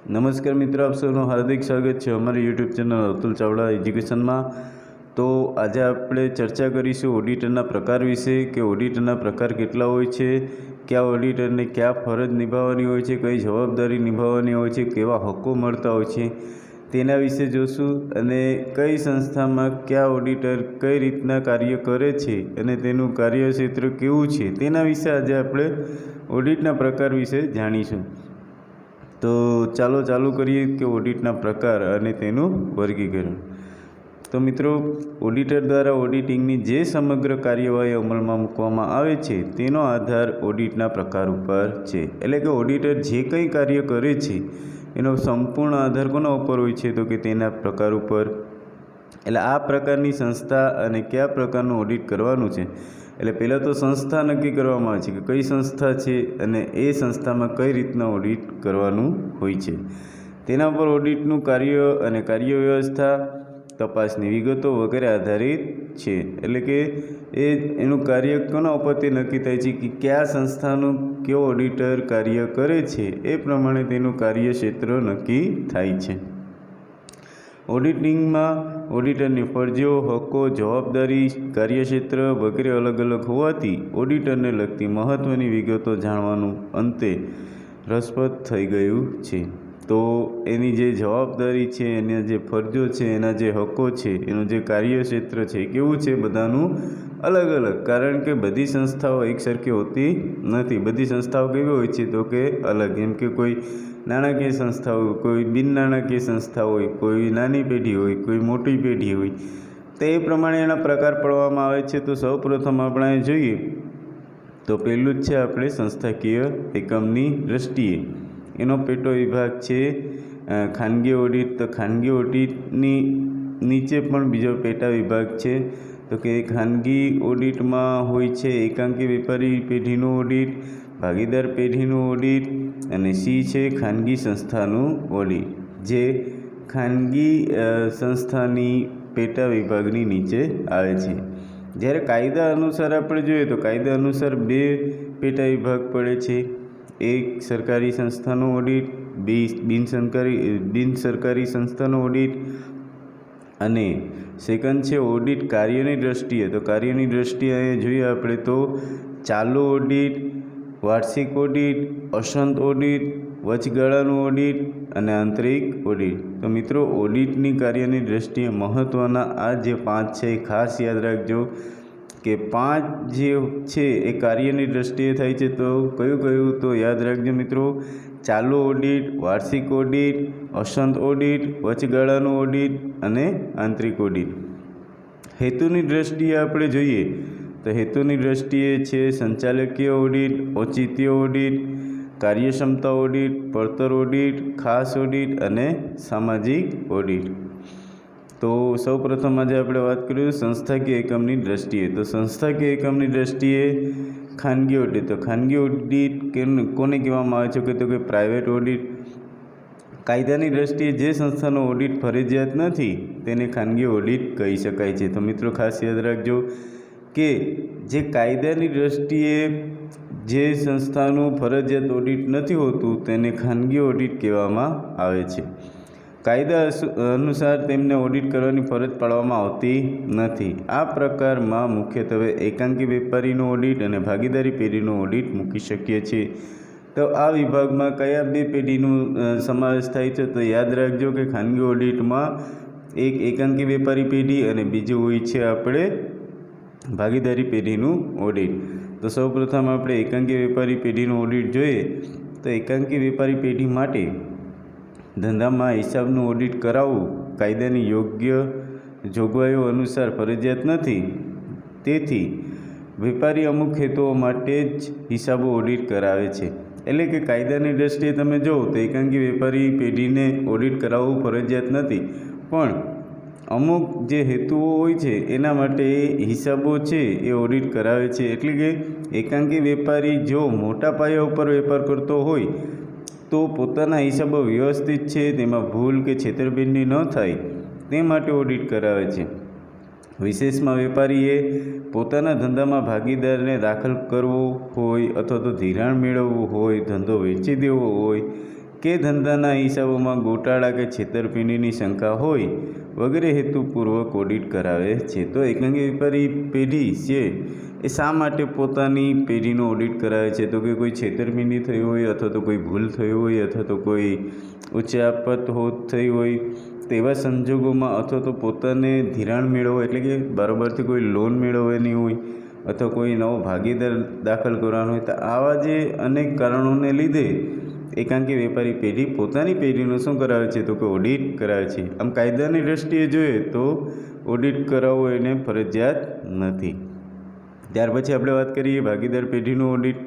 नमस्कार मित्रों, आप सबનું हार्दिक स्वागत है हमारी YouTube channel Atul Chavda education में। तो आज आप चर्चा करीशू ऑडिटरना प्रकार विषे कि ऑडिटरना प्रकार केटला होय छे, क्या ऑडिटर ने क्या फरज निभाववानी होय छे, कई जवाबदारी निभाववानी होय छे, केवा हक्को मळता होय छे तेना विषे जोशुं अने कई संस्था में क्या ऑडिटर कई रीतना कार्य करे छे अने तेनुं कार्यक्षेत्र केवुं छे तेना विषे आज आपणे ऑडिटना प्रकार विषे जाणीशुं। तो चालो चालू करिए कि ऑडिटना प्रकार अने तेनुं वर्गीकरण। तो मित्रों, ऑडिटर द्वारा ऑडिटिंगनी जे समग्र कार्यवाही अमलमां मूकवामां आवे छे तेनो आधार ऑडिटना प्रकार पर छे। एटले के ऑडिटर जे कंई कार्य करे छे एनो संपूर्ण आधार कोना उपर होय छे तो कि तेना प्रकार उपर। एटले आ प्रकारनी संस्था अने क्या प्रकारनुं ऑडिट करवानुं छे एटले पहला तो संस्था नक्की करवामां आवे छे कि कई संस्था छे अने ए संस्थामां कई रीतना ऑडिट करवानुं होय छे। तेना पर ऑडिटनुं कार्य अने कार्यव्यवस्था तपासनी विगतो वगैरे आधारित छे। एटले के एनुं कार्य कोना उपरथी नक्की थाय छे कि क्या संस्थानुं केवो ऑडिटर कार्य करे छे ए प्रमाणे तेनुं कार्यक्षेत्र नक्की थाय छे। ऑडिटिंग में ऑडिटरनी फरजों, हक्कों, जवाबदारी, कार्यक्षेत्र वगैरह अलग अलग होवाथी ऑडिटर ने लगती महत्वनी विगतो जाणवानुं अंते रसप्रद थई गयुं छे। तो एनी जे जवाबदारी छे, एना जे फरजों छे, एना जे हक्कों छे, एनुं जे कार्यक्षेत्र छे केवुं छे बधानुं अलग अलग, कारण के बधी संस्थाओं एक सरखी होती नहीं। बधी संस्थाओं केवी होय छे तो कि अलग, एम के कोई नाणाकीय संस्था हो, कोई बिन नाणाकीय संस्था हो, कोई नानी पेढ़ी हो, कोई मोटी पेढ़ी हो, तो ये प्रमाणे एना प्रकार पड़वामां आवे छे। तो सौ प्रथम आपणे जोईए तो पहलुं ज छे आपणे संस्थाकीय एकमनी दृष्टिए एनो पेटो विभाग छे खानगी ऑडिट। तो खानगी ऑडिटनी नीचे पण बीजो पेटा विभाग छे तो कि खानगी ऑडिट में होय छे एकांकी वेपारी पेढ़ीनुं ऑडिट, भागीदार पेढ़ीनुं ऑडिट अने सी छे खानगी संस्थानुं ऑडिट, जे खानगी संस्थानी पेटा विभागनी नीचे आवे छे। ज्यारे कायदा अनुसार आपणे जोईए तो कायदा अनुसार बे पेटा विभाग पड़े छे, एक सरकारी संस्थानुं ऑडिट, बिन सरकारी संस्थानुं ऑडिट अने सेकंड छे ऑडिट कार्यनी दृष्टिए। तो कार्यनी दृष्टिए जोईए आपणे तो चालू ऑडिट, वार्षिक ऑडिट, असंत ऑडिट, वचगाळानुं ऑडिट अने आंतरिक ऑडिट। तो मित्रों, ऑडिटनी कार्यनी दृष्टिए महत्वना आ जे 5 छे खास याद राखजो कि 5 जे छे ए कार्यनी दृष्टिए थाय छे। तो कयुं कयुं तो याद राखजो मित्रों, चालू ऑडिट, वार्षिक ऑडिट, असंत ऑडिट, वचगाळानुं ऑडिट अने आंतरिक ऑडिट। हेतुनी दृष्टिए आपणे जोईए तो हेतुनी दृष्टिए छे संचालकीय ऑडिट, औचित्य ऑडिट, कार्यक्षमता ऑडिट, પડતર ऑडिट, खास ऑडिट अने सामाजिक ऑडिट। तो सौ प्रथम आज आपणे वात करीए संस्थाकीय एकमनी दृष्टिए। तो संस्थाकीय एकमनी दृष्टिए खानगी ऑडिट। तो खानगी ऑडिट कोने कहेवामां आवे छे तो कि प्राइवेट ऑडिट। कायदानी दृष्टिए जे संस्थानो ऑडिट फरजियात नथी तेने खानगी ऑडिट कही शकाय छे। तो मित्रों, खास याद राखजो कि जे कायदानी दृष्टिए जे संस्थानुं फरजियात ऑडिट नथी होतुं तेने खानगी ऑडिट कहेवामां आवे छे। कायदा अनुसार तेमने ऑडिट करवानी फरज पाडवामां आवती नथी। आ प्रकारमां मुख्यत्वे एकांकी वेपारीनुं ऑडिट अने भागीदारी पेढ़ीनुं ऑडिट मूकी शकीए छीए। तो आ विभाग में कया बे पेढ़ीनुं समावेश थाय छे तो याद राखजो कि खानगी ऑडिट में एक एकांकी वेपारी पेढ़ी अने बीजुं होय छे आपणे भागीदारी पेढ़ीनुं ऑडिट। तो सौ प्रथम आपणे एकांकी वेपारी पेढ़ीनुं ऑडिट जोईए तो एकांकी वेपारी पेढ़ी माटे धंधामां हिसाबनुं ऑडिट कराववुं कायदानी योग्य जोगवाईओ अनुसार फरजियात नथी, तेथी वेपारी अमुक हेतुओ माटे ज हिसाबो ऑडिट करावे छे। एटले के कायदानी दृष्टिए तमे जो तो एकांकी वेपारी पेढ़ीने ऑडिट कराववुं फरजियात नथी, पण अमुक जे हेतुओ होय छे एना माटे हिसाबो छे ए ऑडिट करावे छे। एटले के एकांकी वेपारी जो मोटा पाया उपर वेपार करतो होय तो पोताना हिसाबो व्यवस्थित छे, तेमां भूल के छेतरपिंडी न थाय ते माटे ऑडिट करावे छे। विशेषमां वेपारीए पोताना धंधामां भागीदारने दाखल करवो होय अथवा तो धिराण मेळववुं होय, धंधो वेची देवो होय કે ધંધાના હિસાબોમાં ગોટાળા કે છેતરપિંડીની શંકા હોય વગેરે હેતુપૂર્વક ઓડિટ કરાવે છે. તો એકાંકી વેપારી પેઢી છે એ શા માટે પોતાની પેઢીનું ઓડિટ કરાવે છે? તો કે કોઈ છેતરપિંડી થઈ હોય, અથવા તો કોઈ ભૂલ થઈ હોય, અથવા તો કોઈ ઉચ્ચાપત થઈ હોય, તેવા સંજોગોમાં, અથવા તો પોતાને ધિરાણ મેળવવો એટલે કે બરાબરથી કોઈ લોન મેળવવાની હોય, અથવા કોઈ નવો ભાગીદાર દાખલ કરવાનો હોય, તો આવા જે અનેક કારણોને લીધે એકાંકી વેપારી પેઢી પોતાની પેઢીનું શું કરાવે છે? તો કે ઓડિટ કરાવે છે. આમ કાયદાની દૃષ્ટિએ જોઈએ તો ઓડિટ કરાવવો એને ફરજિયાત નથી. ત્યાર પછી આપણે વાત કરીએ ભાગીદાર પેઢીનું ઓડિટ.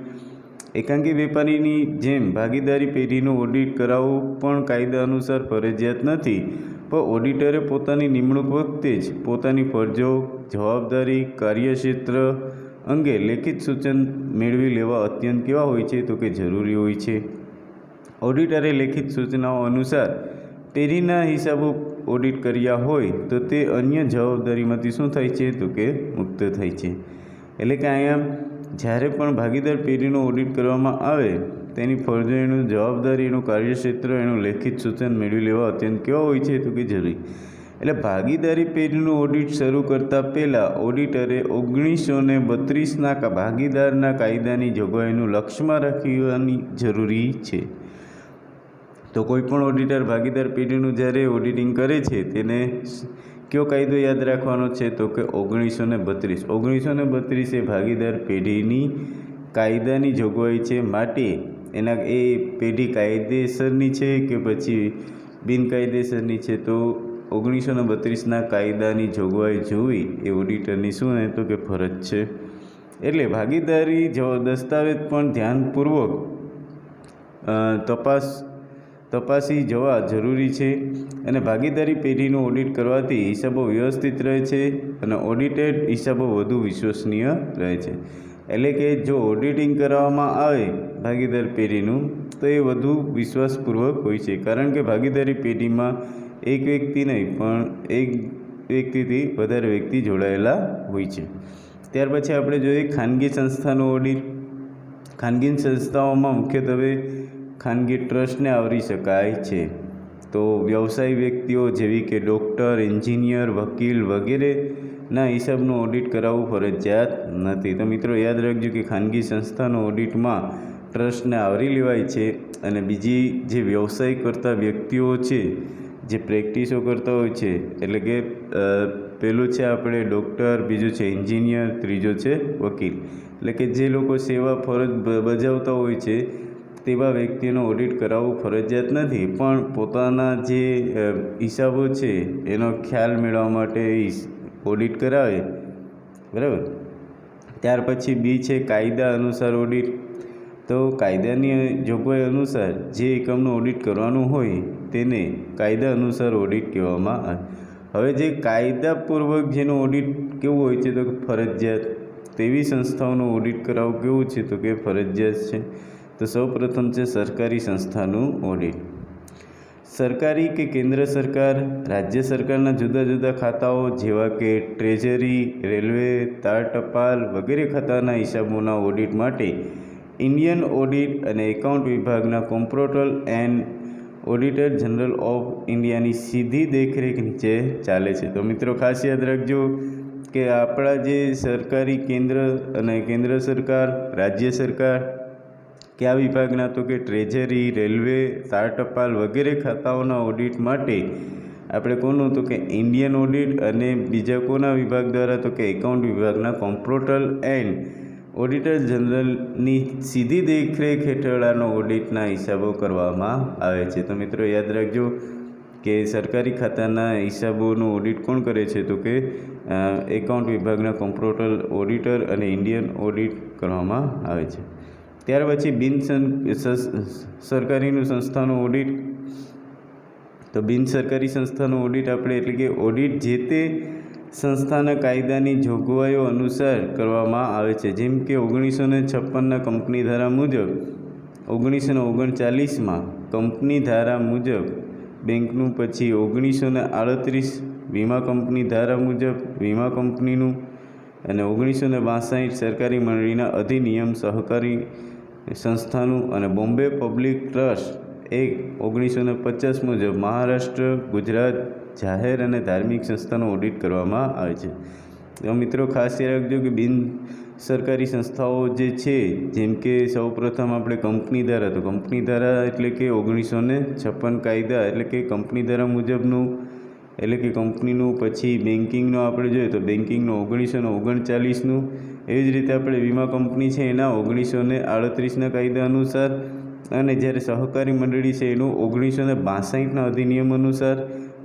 એકાંકી વેપારીની જેમ ભાગીદારી પેઢીનું ઓડિટ કરાવવું પણ કાયદા અનુસાર ફરજિયાત નથી, પણ ઓડિટરે પોતાની નિમણૂક વખતે જ પોતાની ફરજો, જવાબદારી, કાર્યક્ષેત્ર અંગે લેખિત સૂચન મેળવી લેવા અત્યંત કેવા હોય છે? તો કે જરૂરી હોય છે. ઓડિટરે લેખિત સૂચનાઓ અનુસાર પેઢીના હિસાબો ઓડિટ કર્યા હોય તો તે અન્ય જવાબદારીમાંથી શું થાય છે? તો કે મુક્ત થાય છે. એટલે કે અહીંયા જ્યારે પણ ભાગીદાર પેઢીનું ઓડિટ કરવામાં આવે, તેની ફરજો, એનું જવાબદારી, એનું કાર્યક્ષેત્ર, એનું લેખિત સૂચન મેળવી લેવા અત્યંત કેવા હોય છે? તો કે જરૂરી. એટલે ભાગીદારી પેઢીનું ઓડિટ શરૂ કરતાં પહેલાં ઓડિટરે 1932ના ભાગીદારના કાયદાની જોગવાઈનું લક્ષ્યમાં રાખવાની જરૂરી છે. તો કોઈ પણ ઓડિટર ભાગીદાર પેઢીનું જ્યારે ઓડિટિંગ કરે છે તેને કયો કાયદો યાદ રાખવાનો છે? તો કે 1932. 1932 એ ભાગીદાર પેઢીની કાયદાની જોગવાઈ છે. માટે એ પેઢી કાયદેસરની છે કે પછી બિનકાયદેસરની છે? તો 1932ના કાયદાની જોગવાઈ જોવી એ ઓડિટરની શું ને? તો કે ફરજ છે. એટલે ભાગીદારી દસ્તાવેજ પણ ધ્યાનપૂર્વક તપાસી જવા જરૂરી છે. અને ભાગીદારી પેઢીનું ઓડિટ કરવાથી હિસાબો વ્યવસ્થિત રહે છે અને ઓડિટેડ હિસાબો વધુ વિશ્વસનીય રહે છે. એટલે કે જો ઓડિટિંગ કરવામાં આવે ભાગીદાર પેઢીનું તો એ વધુ વિશ્વાસપૂર્વક હોય છે, કારણ કે ભાગીદારી પેઢીમાં એક વ્યક્તિ નહીં પણ એક વ્યક્તિથી વધારે વ્યક્તિ જોડાયેલા હોય છે. ત્યાર પછી આપણે જોઈએ ખાનગી સંસ્થાનું ઓડિટ. ખાનગી સંસ્થાઓમાં મુખ્યત્વે ખાનગી ટ્રસ્ટને આવરી શકાય છે. તો વ્યવસાયી વ્યક્તિઓ જેવી કે ડૉક્ટર, એન્જિનિયર, વકીલ વગેરેના હિસાબનું ઓડિટ કરાવવું ફરજિયાત નથી. તો મિત્રો યાદ રાખજો કે ખાનગી સંસ્થાનો ઓડિટમાં ટ્રસ્ટને આવરી લેવાય છે. અને બીજી જે વ્યવસાય કરતા વ્યક્તિઓ છે, જે પ્રેક્ટિસો કરતા હોય છે, એટલે કે પહેલું છે આપણે ડૉક્ટર, બીજું છે એન્જિનિયર, ત્રીજો છે વકીલ, એટલે કે જે લોકો સેવા ફરજ બજાવતા હોય છે તેવા વ્યક્તિઓનું ઓડિટ કરાવવું ફરજિયાત નથી, પણ પોતાના જે હિસાબો છે એનો ખ્યાલ મેળવવા માટે ઓડિટ કરાવે, બરાબર. ત્યાર પછી બી છે કાયદા અનુસાર ઓડિટ. તો કાયદાની જોગવાઈ અનુસાર જે એકમનું ઓડિટ કરવાનું હોય તેને કાયદા અનુસાર ઓડિટ કહેવામાં આવે. હવે જે કાયદાપૂર્વક જેનું ઓડિટ કેવું હોય છે? તો ફરજિયાત. તેવી સંસ્થાઓનું ઓડિટ કરાવવું કેવું છે? તો કે ફરજિયાત છે. તો સૌપ્રથમ છે સરકારી સંસ્થાનું ઓડિટ. સરકારી કે કેન્દ્ર સરકાર, રાજ્ય સરકારના જુદા જુદા ખાતાઓ જેવા કે ટ્રેઝરી, રેલવે, તાર ટપાલ વગેરે ખાતાના હિસાબોના ઓડિટ માટે ઇન્ડિયન ઓડિટ અને એકાઉન્ટ વિભાગના કોમ્પ્ટ્રોલર એન્ડ ઓડિટર જનરલ ઓફ ઇન્ડિયાની સીધી દેખરેખ નીચે ચાલે છે. તો મિત્રો ખાસ યાદ રાખજો કે આપણા જે સરકારી કેન્દ્ર સરકાર, રાજ્ય સરકાર કયા વિભાગના? તો કે ટ્રેઝરી, રેલવે, તાર ટપાલ વગેરે ખાતાઓના ઓડિટ માટે આપણે કોનું? તો કે ઇન્ડિયન ઓડિટ. અને બીજા કોના વિભાગ દ્વારા? તો કે એકાઉન્ટ વિભાગના કોમ્પ્ટ્રોલર એન્ડ ઓડિટર જનરલની સીધી દેખરેખ હેઠળના ઓડિટના હિસાબો કરવામાં આવે છે. તો મિત્રો યાદ રાખજો કે સરકારી ખાતાના હિસાબોનું ઓડિટ કોણ કરે છે? તો કે એકાઉન્ટ વિભાગના કોમ્પ્ટ્રોલર, ઓડિટર અને ઇન્ડિયન ઓડિટ કરવામાં આવે છે. ત્યાર પછી સરકારીનું સંસ્થાનું ઓડિટ. તો બિનસરકારી સંસ્થાનું ઓડિટ આપણે એટલે કે ઓડિટ જે તે સંસ્થાના કાયદાની જોગવાઈઓ અનુસાર કરવામાં આવે છે. જેમ કે 1956ના કંપની ધારા મુજબ, 1939માં કંપની ધારા મુજબ બેંકનું, પછી 1938 વીમા કંપની ધારા મુજબ વીમા કંપનીનું, અને 1962 સરકારી મંડળીના અધિનિયમ સહકારી સંસ્થાનું, અને બોમ્બે પબ્લિક ટ્રસ્ટ 1950 મુજબ મહારાષ્ટ્ર, ગુજરાત જાહેર અને ધાર્મિક સંસ્થાનો ઓડિટ કરવામાં આવે છે। તો મિત્રો ખાસ યાદ રાખજો કે બિન સરકારી સંસ્થાઓ જે છે, જેમ કે સૌપ્રથમ આપણે કંપની ધારા, તો કંપની ધારા એટલે કે 1956 કાયદા એટલે કે કંપની ધારા મુજબનું, એટલે કે કંપનીનું। પછી બેન્કિંગનો આપણે જોઈએ તો બેન્કિંગનું 1939નું। એવી જ રીતે આપણે વીમા કંપની છે એના 1938ના કાયદા અનુસાર, અને જ્યારે સહકારી મંડળી છે એનું 1962ના અધિનિયમ અનુસાર,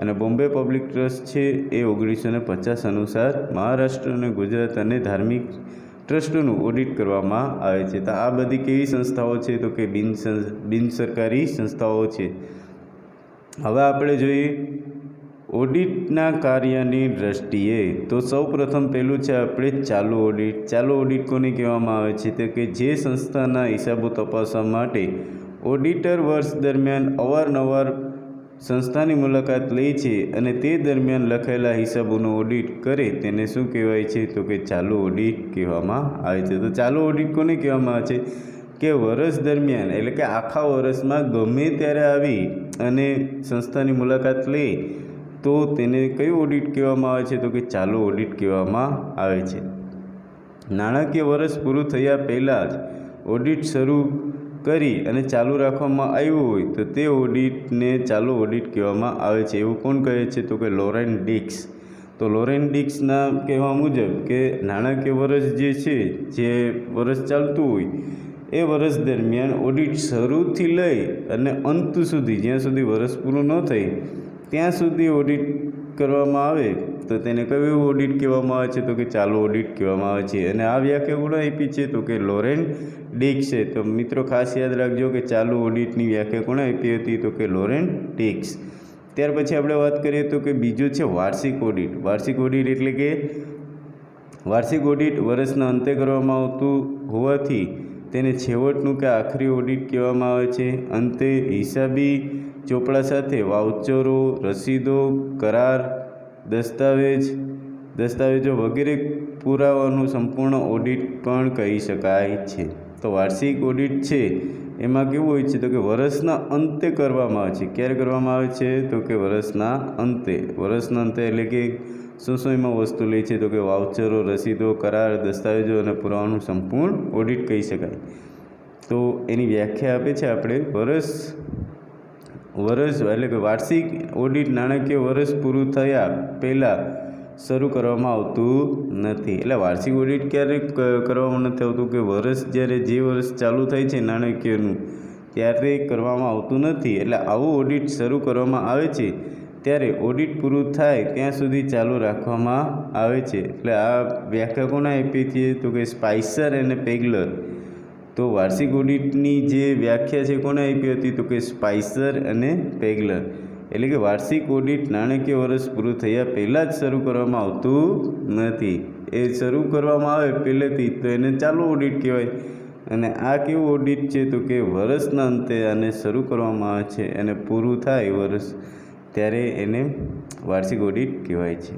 અને બોમ્બે પબ્લિક ટ્રસ્ટ છે એ 1950 અનુસાર મહારાષ્ટ્ર અને ગુજરાત અને ધાર્મિક ટ્રસ્ટોનું ઓડિટ કરવામાં આવે છે। તો આ બધી કેવી સંસ્થાઓ છે? તો કે બિન સરકારી સંસ્થાઓ છે। હવે આપણે જોઈએ ઓડિટના કાર્યની દ્રષ્ટિએ, તો સૌપ્રથમ પહેલું છે આપણે ચાલુ ઓડિટ। ચાલુ ઓડિટ કોને કહેવામાં આવે છે? તો કે જે સંસ્થાના હિસાબો તપાસવા માટે ઓડિટર વર્ષ દરમિયાન અવારનવાર સંસ્થાની મુલાકાત લે છે અને તે દરમિયાન લખાયેલા હિસાબોનું ઓડિટ કરે તેને શું કહેવાય છે? તો કે ચાલુ ઓડિટ કહેવામાં આવે છે। તો ચાલુ ઓડિટ કોને કહેવામાં આવે છે? કે વર્ષ દરમિયાન એટલે કે આખા વર્ષમાં ગમે ત્યારે આવી અને સંસ્થાની મુલાકાત લે તો તેને કયું ઓડિટ કહેવામાં આવે છે? તો કે ચાલુ ઓડિટ કહેવામાં આવે છે। નાણાકીય વર્ષ પૂરું થયા પહેલાં જ ઓડિટ શરૂ કરી અને ચાલુ રાખવામાં આવ્યું હોય તો તે ઓડિટને ચાલુ ઓડિટ કહેવામાં આવે છે। એવું કોણ કહે છે? તો કે લોરેન ડિક્સ। તો લોરેન ડિક્સના કહેવા મુજબ કે નાણાકીય વર્ષ જે છે, જે વર્ષ ચાલતું હોય એ વર્ષ દરમિયાન ઓડિટ શરૂથી લઈ અને અંત સુધી, જ્યાં સુધી વર્ષ પૂરું ન થાય ત્યાં સુધી ઓડિટ કરવામાં આવે તો તેને કયું ઓડિટ કહેવામાં આવે છે? તો કે ચાલુ ઓડિટ કહેવામાં આવે છે। અને આ વ્યાખ્યા કોણે આપી છે? તો કે લોરેન ડિક્સે। તો મિત્રો ખાસ યાદ રાખજો કે ચાલુ ઓડિટની વ્યાખ્યા કોણે આપી હતી? તો કે લોરેન ડિક્સ। ત્યાર પછી આપણે વાત કરીએ તો કે બીજું છે વાર્ષિક ઓડિટ। વાર્ષિક ઓડિટ એટલે કે વાર્ષિક ઓડિટ વર્ષના અંતે કરવામાં આવતું હોવાથી તેને છેવટનું કે આખરી ઓડિટ કહેવામાં આવે છે। અંતે હિસાબી ચોપડા સાથે વાઉચરો, રસીદો, કરાર, દસ્તાવેજો વગેરે પુરાવાનું સંપૂર્ણ ઓડિટ પણ કહી શકાય છે। તો વાર્ષિક ઓડિટ છે એમાં કેવું હોય છે? તો કે વર્ષના અંતે કરવામાં આવે છે। ક્યારે કરવામાં આવે છે? તો કે વર્ષના અંતે। વર્ષના અંતે એટલે કે શું એમાં વસ્તુ લે છે? તો કે વાઉચરો, રસીદો, કરાર, દસ્તાવેજો અને પુરાવાનું સંપૂર્ણ ઓડિટ કહી શકાય। તો એની વ્યાખ્યા આપે છે આપણે વર્ષ એટલે કે વાર્ષિક ઓડિટ નાણાકીય વર્ષ પૂરું થયા પહેલાં શરૂ કરવામાં આવતું નથી। એટલે વાર્ષિક ઓડિટ ક્યારે કરવામાં નથી આવતું? કે વર્ષ જ્યારે જે વર્ષ ચાલુ થાય છે નાણાકીયનું ત્યારે કરવામાં આવતું નથી। એટલે આવું ઓડિટ શરૂ કરવામાં આવે છે ત્યારે ઓડિટ પૂરું થાય ત્યાં સુધી ચાલુ રાખવામાં આવે છે। એટલે આ વ્યાખ્યા કોને આપી છે? તો કે સ્પાઇસર અને પેગલર। તો વાર્ષિક ઓડિટની જે વ્યાખ્યા છે કોને આપી હતી? તો કે સ્પાઇસર અને પેગલર। એટલે કે વાર્ષિક ઓડિટ નાણાકીય વર્ષ પૂરું થયા પહેલાં જ શરૂ કરવામાં આવતું નથી। એ શરૂ કરવામાં આવે પહેલેથી તો એને ચાલુ ઓડિટ કહેવાય। અને આ કેવું ઓડિટ છે? તો કે વર્ષના અંતે આને શરૂ કરવામાં આવે છે અને પૂરું થાય વર્ષ ત્યારે એને વાર્ષિક ઓડિટ કહેવાય છે।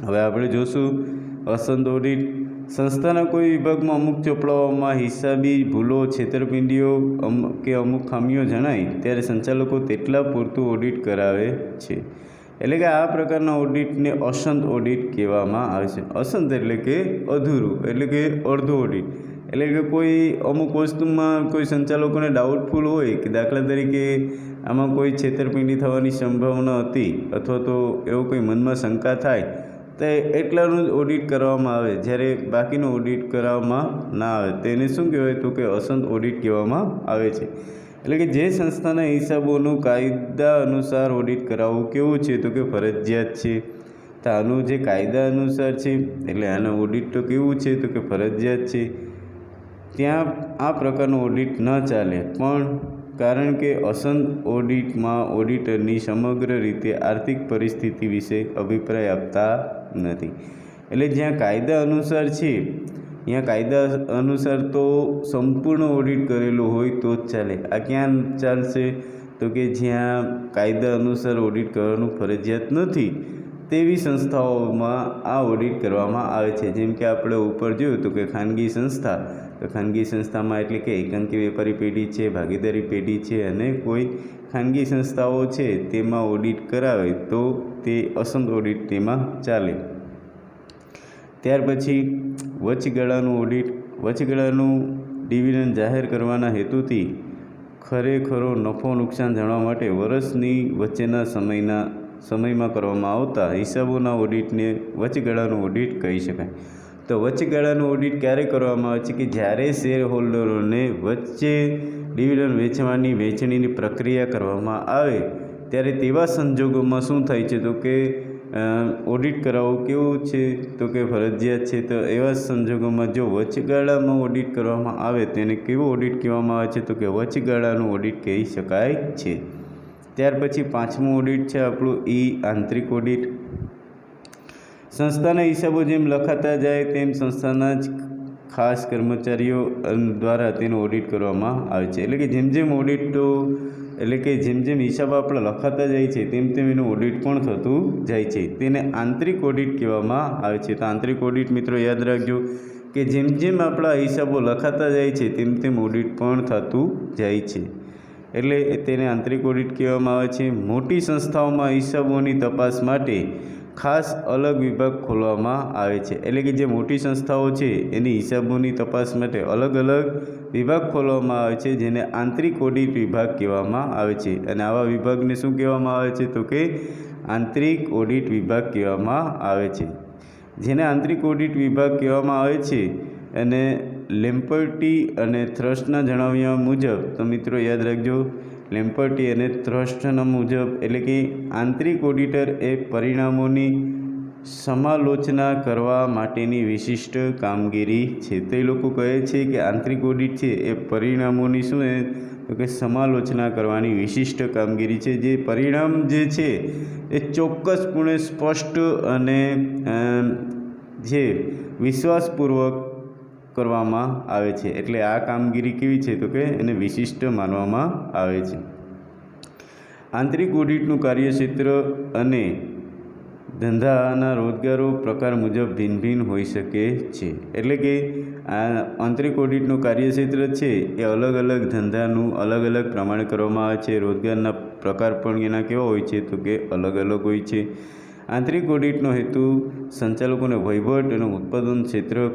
હવે આપણે જોશું અસંત ઓડિટ। સંસ્થાના કોઈ વિભાગમાં અમુક ચોપડાઓમાં હિસાબી ભૂલો, છેતરપિંડીઓ કે અમુક ખામીઓ જણાય ત્યારે સંચાલકો તેટલા પૂરતું ઓડિટ કરાવે છે। એટલે કે આ પ્રકારના ઓડિટને અસંત ઓડિટ કહેવામાં આવે છે। અસંત એટલે કે અધૂરું, એટલે કે અડધું ઓડિટ। એટલે કે કોઈ અમુક વસ્તુમાં કોઈ સંચાલકોને ડાઉટફુલ હોય કે દાખલા તરીકે આમાં કોઈ છેતરપિંડી થવાની સંભાવના હતી અથવા તો એવું કોઈ મનમાં શંકા થાય તો એટલાનું જ ઓડિટ કરવામાં આવે, જ્યારે બાકીનું ઓડિટ કરવામાં ના આવે તેને શું કહેવાય? તો કે અસંત ઓડિટ કહેવામાં આવે છે। એટલે કે જે સંસ્થાના હિસાબોનું કાયદા અનુસાર ઓડિટ કરાવવું કેવું છે? તો કે ફરજિયાત છે। તો આનું જે કાયદા અનુસાર છે એટલે આનું ઓડિટ તો કેવું છે? તો કે ફરજિયાત છે। ત્યાં આ પ્રકારનું ઓડિટ ન ચાલે, પણ કારણ કે અસંત ઓડિટમાં ઓડિટરની સમગ્ર રીતે આર્થિક પરિસ્થિતિ વિશે અભિપ્રાય આપતા નથી। એટલે જ્યાં કાયદા અનુસાર છે ત્યાં કાયદા અનુસાર તો સંપૂર્ણ ઓડિટ કરેલું હોય તો જ ચાલે। આ ક્યાં ચાલશે? તો કે જ્યાં કાયદા અનુસાર ઓડિટ કરવાનું ફરજિયાત નથી તેવી સંસ્થાઓમાં આ ઓડિટ કરવામાં આવે છે। જેમ કે આપણે ઉપર જોયું તો કે ખાનગી સંસ્થા તો ખાનગી સંસ્થામાં એટલે કે એકાંકી વેપારી પેઢી છે, ભાગીદારી પેઢી છે અને કોઈ ખાનગી સંસ્થાઓ છે તેમાં ઓડિટ કરાવે તો તે અસંત ઓડિટ તેમાં ચાલે. ત્યાર પછી વચગાળાનું ઓડિટ. વચગાળાનું ડિવિડન્ડ જાહેર કરવાના હેતુથી ખરેખરો નફો નુકસાન જાણવા માટે વર્ષની વચ્ચેના સમયમાં કરવામાં આવતા હિસાબોના ઓડિટને વચગાળાનું ઓડિટ કહી શકાય. તો વચગાળાનું ઓડિટ ક્યારે કરવામાં આવે છે કે જ્યારે શેર હોલ્ડરોને વચ્ચે ડિવિડન્ડ વેચણીની પ્રક્રિયા કરવામાં આવે ત્યારે તેવા સંજોગોમાં શું થાય છે તો કે ઓડિટ કરાવવું કેવું છે તો કે ફરજિયાત છે. તો એવા સંજોગોમાં જો વચગાળામાં ઓડિટ કરવામાં આવે તેને કેવું ઓડિટ કહેવામાં આવે છે તો કે વચગાળાનું ઓડિટ કહી શકાય છે. ત્યાર પછી પાંચમું ઓડિટ છે આપણું આંતરિક ઓડિટ. સંસ્થાના હિસાબો જેમ લખાતા જાય તેમ સંસ્થાના જ ખાસ કર્મચારીઓ દ્વારા તેનું ઓડિટ કરવામાં આવે છે. એટલે કે જેમ જેમ ઓડિટો એટલે કે જેમ જેમ હિસાબ આપણા લખાતા જાય છે તેમ તેમ એનું ઓડિટ પણ થતું જાય છે. તેને આંતરિક ઓડિટ કહેવામાં આવે છે. તો આંતરિક ઓડિટ મિત્રો યાદ રાખજો કે જેમ જેમ આપણા હિસાબો લખાતા જાય છે તેમ તેમ ઓડિટ પણ થતું જાય છે, એટલે તેને આંતરિક ઓડિટ કહેવામાં આવે છે. મોટી સંસ્થાઓમાં હિસાબોની તપાસ માટે ખાસ અલગ વિભાગ ખોલવામાં આવે છે. એટલે કે જે મોટી સંસ્થાઓ છે એની હિસાબોની તપાસ માટે અલગ અલગ વિભાગ ખોલવામાં આવે છે જેને આંતરિક ઓડિટ વિભાગ કહેવામાં આવે છે. અને આવા વિભાગને શું કહેવામાં આવે છે તો કે આંતરિક ઓડિટ વિભાગ કહેવામાં આવે છે. જેને આંતરિક ઓડિટ વિભાગ કહેવામાં આવે છે અને લેમ્પર્ટી અને થ્રસ્ટના જણાવ્યા મુજબ, તો મિત્રો યાદ રાખજો, લેમ્પર્ટી અને થ્રસ્ટના મુજબ એટલે કે આંતરિક ઓડિટર એ પરિણામોની સમાલોચના કરવા માટેની વિશિષ્ટ કામગીરી છે. તો એ લોકો કહે છે કે આંતરિક ઓડિટ છે એ પરિણામોની શું તો કે સમાલોચના કરવાની વિશિષ્ટ કામગીરી છે. જે પરિણામ જે છે એ ચોક્કસપણે સ્પષ્ટ અને જે વિશ્વાસપૂર્વક કરવામાં આવે છે. એટલે આ કામગીરી કેવી છે તો કે એને વિશિષ્ટ માનવામાં આવે છે. આંતરિક ઓડિટનું કાર્યક્ષેત્ર અને ધંધાના રોજગારો પ્રકાર મુજબ ભિન્ન ભિન્ન હોઈ શકે છે. એટલે કે આ આંતરિક ઓડિટનું કાર્યક્ષેત્ર છે એ અલગ અલગ ધંધાનું અલગ અલગ પ્રમાણે કરવામાં આવે છે. રોજગારના પ્રકાર પણ એના કેવા હોય છે તો કે અલગ અલગ હોય છે. આંતરિક ઓડિટનો હેતુ સંચાલકોને વહીવટ અને ઉત્પાદન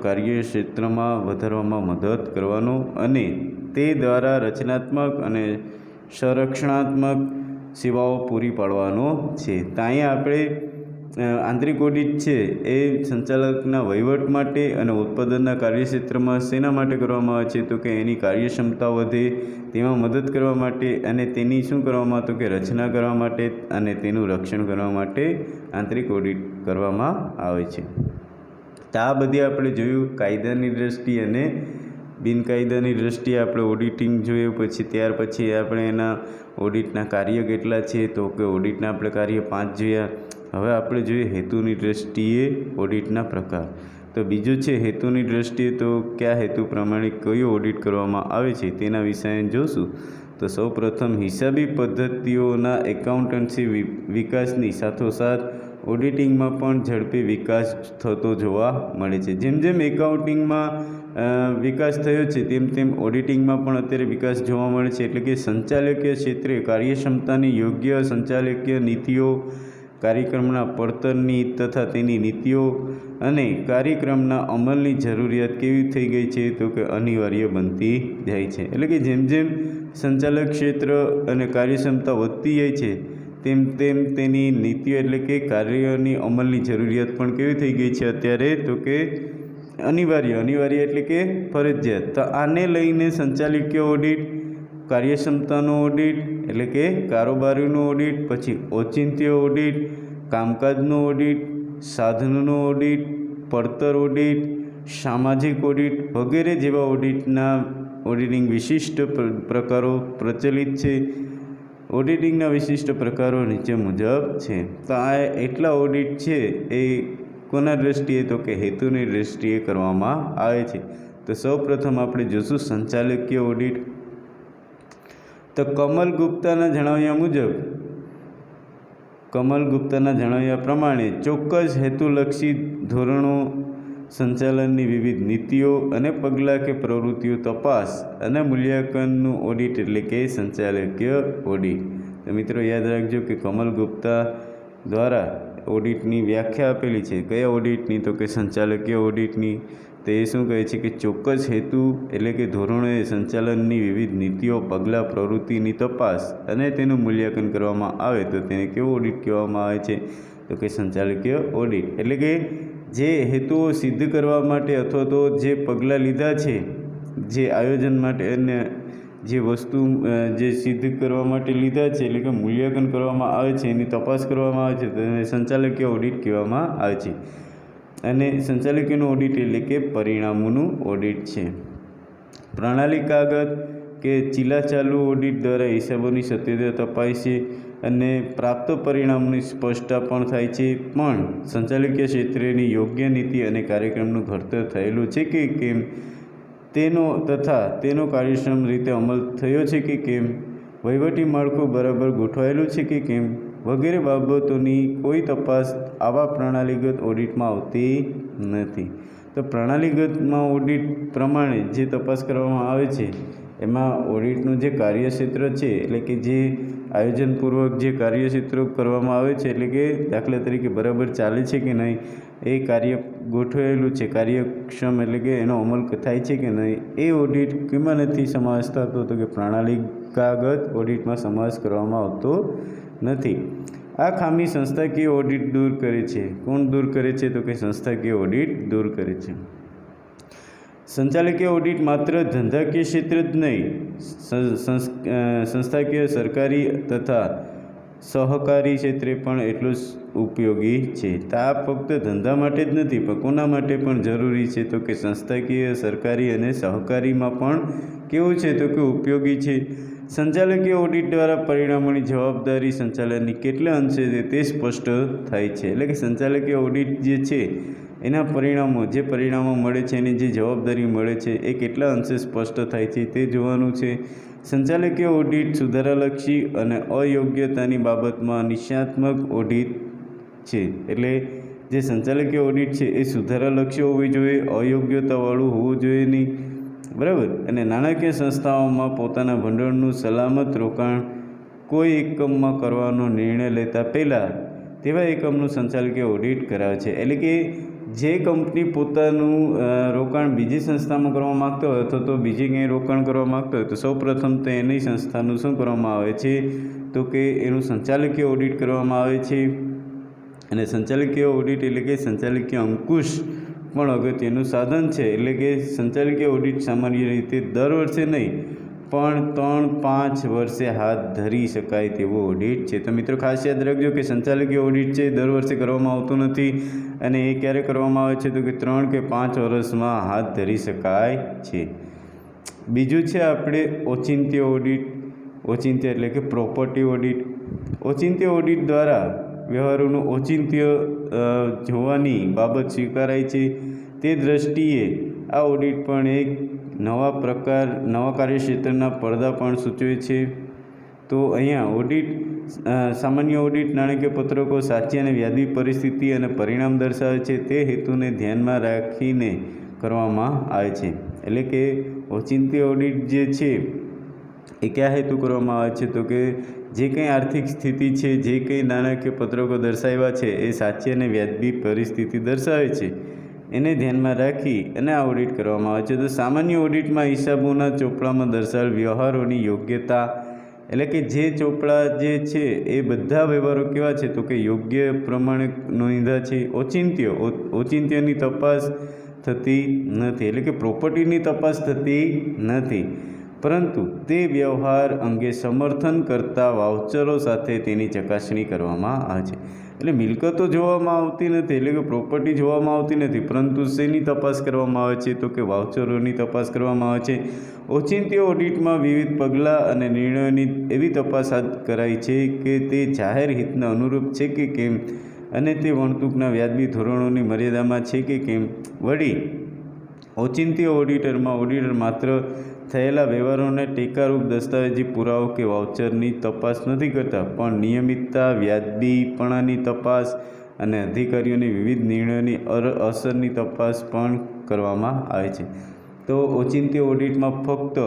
કાર્યક્ષેત્રમાં વધારવામાં મદદ કરવાનો અને તે દ્વારા રચનાત્મક અને સંરક્ષણાત્મક સેવાઓ પૂરી પાડવાનો છે. તો અહીંયા આપણે આંતરિક ઓડિટ છે એ સંચાલકના વહીવટ માટે અને ઉત્પાદનના કાર્યક્ષેત્રમાં શેના માટે કરવામાં આવે છે તો કે એની કાર્યક્ષમતા વધે તેમાં મદદ કરવા માટે અને તેની શું કરવામાં તો કે રચના કરવા માટે અને તેનું રક્ષણ કરવા માટે આંતરિક ઓડિટ કરવામાં આવે છે. તો આ બધી આપણે જોયું કાયદાની દ્રષ્ટિએ અને બિનકાયદાની દ્રષ્ટિએ આપણે ઓડિટિંગ જોયું. પછી ત્યાર પછી આપણે એના ઓડિટના કાર્ય કેટલા છે તો કે ઓડિટના આપણે કાર્ય 5 જોયા. હવે આપણે જોઈએ હેતુની દ્રષ્ટિએ ઓડિટના પ્રકાર. તો બીજું છે હેતુની દ્રષ્ટિએ તો કયા હેતુ પ્રમાણે કયો ઓડિટ કરવામાં આવે છે તેના વિશે જોશું. તો સૌપ્રથમ હિસાબી પદ્ધતિઓના એકાઉન્ટન્સી વિકાસની સાથોસાથ ઓડિટિંગમાં પણ ઝડપી વિકાસ થતો જોવા મળે છે. જેમ જેમ એકાઉન્ટિંગમાં વિકાસ થયો છે તેમ તેમ ઓડિટિંગમાં પણ અત્યારે વિકાસ જોવા મળે છે. એટલે કે સંચાલકીય ક્ષેત્રે કાર્યક્ષમતાની યોગ્ય સંચાલકીય નીતિઓ, કાર્યક્રમના પડતરની તથા તેની નીતિઓ અને કાર્યક્રમના અમલની જરૂરિયાત કેવી થઈ ગઈ છે તો કે અનિવાર્ય બનતી જાય છે. એટલે કે જેમ જેમ સંચાલક ક્ષેત્ર અને કાર્યક્ષમતા વધતી જાય છે તેમ તેમ તેની નીતિઓ એટલે કે કાર્યની અમલની જરૂરિયાત પણ કેવી થઈ ગઈ છે અત્યારે તો કે અનિવાર્ય એટલે કે ફરજિયાત. તો આને લઈને સંચાલકીય ઓડિટ, કાર્યક્ષમતાનો ઓડિટ એટલે કે કારોબારીનો ઓડિટ, પછી ઓચિંત્ય ઓડિટ, કામકાજનો ઓડિટ, સાધનોનો ઓડિટ, પડતર ઓડિટ, સામાજિક ઓડિટ વગેરે જેવા ઓડિટિંગ વિશિષ્ટ પ્રકારો પ્રચલિત છે. ઓડિટિંગના વિશિષ્ટ પ્રકારો નીચે મુજબ છે. તો આ એટલા ઓડિટ છે એ કોના દ્રષ્ટિએ તો કે હેતુની દ્રષ્ટિએ કરવામાં આવે છે. તો સૌપ્રથમ આપણે જોશું સંચાલકીય ઓડિટ. તો કમલ ગુપ્તાના જણાવ્યા પ્રમાણે ચોક્કસ હેતુલક્ષી ધોરણો સંચાલનની વિવિધ નીતિઓ અને પગલાં કે પ્રવૃત્તિઓ તપાસ અને મૂલ્યાંકનનું ઓડિટ એટલે કે સંચાલકીય ઓડિટ. તો મિત્રો યાદ રાખજો કે કમલ ગુપ્તા દ્વારા ઓડિટની વ્યાખ્યા આપેલી છે. કયા ઓડિટની? તો કે સંચાલકીય ઓડિટની. તો એ શું કહે છે કે ચોક્કસ હેતુ એટલે કે ધોરણોએ સંચાલનની વિવિધ નીતિઓ, પગલાં, પ્રવૃત્તિની તપાસ અને તેનું મૂલ્યાંકન કરવામાં આવે તો તેને કેવો ઓડિટ કહેવામાં આવે છે? તો કે સંચાલકીય ઓડિટ. એટલે કે જે હેતુઓ સિદ્ધ કરવા માટે અથવા તો જે પગલાં લીધા છે, જે આયોજન માટે અને જે વસ્તુ જે સિદ્ધ કરવા માટે લીધા છે એટલે કે મૂલ્યાંકન કરવામાં આવે છે, એની તપાસ કરવામાં આવે છે તો તેને સંચાલકીય ઓડિટ કહેવામાં આવે છે. અને સંચાલકીયનું ઓડિટ એટલે કે પરિણામોનું ઓડિટ છે. પ્રણાલીકાગત કે ચીલાચાલુ ઓડિટ દ્વારા હિસાબોની સત્યતા તપાય છે અને પ્રાપ્ત પરિણામોની સ્પષ્ટતા પણ થાય છે. પણ સંચાલકીય ક્ષેત્રની યોગ્ય નીતિ અને કાર્યક્રમનું ઘડતર થયેલું છે કે કેમ તેનો કાર્યક્ષમ રીતે અમલ થયો છે કે કેમ, વહીવટી માળખું બરાબર ગોઠવાયેલું છે કે કેમ વગેરે બાબતોની કોઈ તપાસ આવા પ્રણાલીગત ઓડિટમાં આવતી નથી. તો પ્રણાલીગતમાં ઓડિટ પ્રમાણે જે તપાસ કરવામાં આવે છે એમાં ઓડિટનું જે કાર્યક્ષેત્ર છે એટલે કે જે આયોજનપૂર્વક જે કાર્યક્ષેત્ર કરવામાં આવે છે એટલે કે દાખલા તરીકે બરાબર ચાલે છે કે નહીં, એ કાર્ય ગોઠવાયેલું છે, કાર્યક્ષમ એટલે કે એનો અમલ થાય છે કે નહીં, એ ઓડિટ કેમાં નથી સમાવેશ થતો? તો કે પ્રણાલીકાગત ઓડિટમાં સમાવેશ કરવામાં આવતો નથી. આ ખામી સંસ્થાકીય ઓડિટ દૂર કરે છે. કોણ દૂર કરે છે? તો કે સંસ્થાકીય ઓડિટ દૂર કરે છે. સંચાલકીય ઓડિટ માત્ર ધંધાકીય ક્ષેત્ર જ નહીં, સંસ્થાકીય, સરકારી તથા સહકારી ક્ષેત્રે પણ એટલું જ ઉપયોગી છે. તો આ ફક્ત ધંધા માટે જ નથી પણ કોના માટે પણ જરૂરી છે? તો કે સંસ્થાકીય, સરકારી અને સહકારીમાં પણ કેવું છે? તો કે ઉપયોગી છે. સંચાલકીય ઓડિટ દ્વારા પરિણામોની જવાબદારી સંચાલનની કેટલા અંશે છે તે સ્પષ્ટ થાય છે. એટલે કે સંચાલકીય ઓડિટ જે છે એના પરિણામો, જે પરિણામો મળે છે એની જે જવાબદારી મળે છે એ કેટલા અંશે સ્પષ્ટ થાય છે તે જોવાનું છે. સંચાલકીય ઓડિટ સુધારાલક્ષી અને અયોગ્યતાની બાબતમાં નિશ્ચયાત્મક ઓડિટ છે. એટલે જે સંચાલકીય ઓડિટ છે એ સુધારાલક્ષી હોવી જોઈએ, અયોગ્યતાવાળું હોવું જોઈએ નહીં, બરાબર. અને નાણાકીય સંસ્થાઓમાં પોતાના ભંડોળનું સલામત રોકાણ કોઈ એકમમાં કરવાનો નિર્ણય લેતા પહેલાં તેવા એકમનું સંચાલકીય ઓડિટ કરાવે છે. એટલે કે જે કંપની પોતાનું રોકાણ બીજી સંસ્થામાં કરવા માગતો હોય અથવા તો બીજી ક્યાંય રોકાણ કરવા માગતો હોય તો સૌપ્રથમ તો એની સંસ્થાનું શું કરવામાં આવે છે? તો કે એનું સંચાલકીય ઓડિટ કરવામાં આવે છે. અને સંચાલકીય ઓડિટ એટલે કે સંચાલકીય અંકુશ પણ અગત્યનું સાધન છે. એટલે કે સંચાલકીય ઓડિટ સામાન્ય રીતે દર વર્ષે નહીં પણ 3-5 વર્ષે હાથ ધરી શકાય તેવું ઓડિટ છે. તો મિત્રો ખાસ યાદ રાખજો કે સંચાલકીય ઓડિટ છે દર વર્ષે કરવામાં આવતું નથી અને એ ક્યારે કરવામાં આવે છે? તો કે 3 કે 5 વર્ષમાં હાથ ધરી શકાય છે. બીજું છે આપણે ઓચિંત્ય ઓડિટ. ઓચિંત્ય એટલે કે પ્રોપર્ટી ઓડિટ. ઓચિંત્ય ઓડિટ દ્વારા વ્યવહારોનું ઔચિત્ય જોવાની બાબત સ્વીકારાય છે. તે દ્રષ્ટિએ આ ઓડિટ પણ એક નવા કાર્યક્ષેત્રના પડદા પણ સૂચવે છે. તો અહીંયા ઓડિટ, સામાન્ય ઓડિટ નાણાકીય પત્રકો સાચી અને વ્યાજબી પરિસ્થિતિ અને પરિણામ દર્શાવે છે તે હેતુને ધ્યાનમાં રાખીને કરવામાં આવે છે. એટલે કે ઔચિત્ય ઓડિટ જે છે એ કયા હેતુ કરવામાં આવે છે? તો કે જે કંઈ આર્થિક સ્થિતિ છે, જે કંઈ નાણાકીય પત્રકો દર્શાવ્યા છે એ સાચી અને વ્યાજબી પરિસ્થિતિ દર્શાવે છે એને ધ્યાનમાં રાખી અને આ ઓડિટ કરવામાં આવે છે. તો સામાન્ય ઓડિટમાં હિસાબોના ચોપડામાં દર્શાવેલ વ્યવહારોની યોગ્યતા, એટલે કે જે ચોપડા જે છે એ બધા વ્યવહારો કેવા છે? તો કે યોગ્ય પ્રમાણે નોંધ્યા છે. ઔચિત્યની તપાસ થતી નથી, એટલે કે પ્રોપર્ટીની તપાસ થતી નથી, પરંતુ તે વ્યવહાર અંગે સમર્થન કરતા વાઉચરો સાથે તેની ચકાસણી કરવામાં આવે છે. એટલે મિલકતો જોવામાં આવતી નથી, એટલે કે પ્રોપર્ટી જોવામાં આવતી નથી, પરંતુ શેની તપાસ કરવામાં આવે છે? તો કે વાઉચરોની તપાસ કરવામાં આવે છે. ઔચિત્ય ઓડિટમાં વિવિધ પગલાં અને નિર્ણયોની એવી તપાસ હાથ કરાય છે કે તે જાહેર હિતના અનુરૂપ છે કે કેમ અને તે વળતૂકના વ્યાજબી ધોરણોની મર્યાદામાં છે કે કેમ. વળી ઔચિત્ય ઓડિટરમાં ઓડિટર માત્ર થયેલા વ્યવહારોને ટેકારૂપ દસ્તાવેજી પુરાવો કે વાઉચરની તપાસ નથી કરતા, પણ નિયમિતતા, વ્યાજબીપણાની તપાસ અને અધિકારીઓની વિવિધ નિર્ણયોની અસરની તપાસ પણ કરવામાં આવે છે. તો ઓચિંતી ઓડિટમાં ફક્ત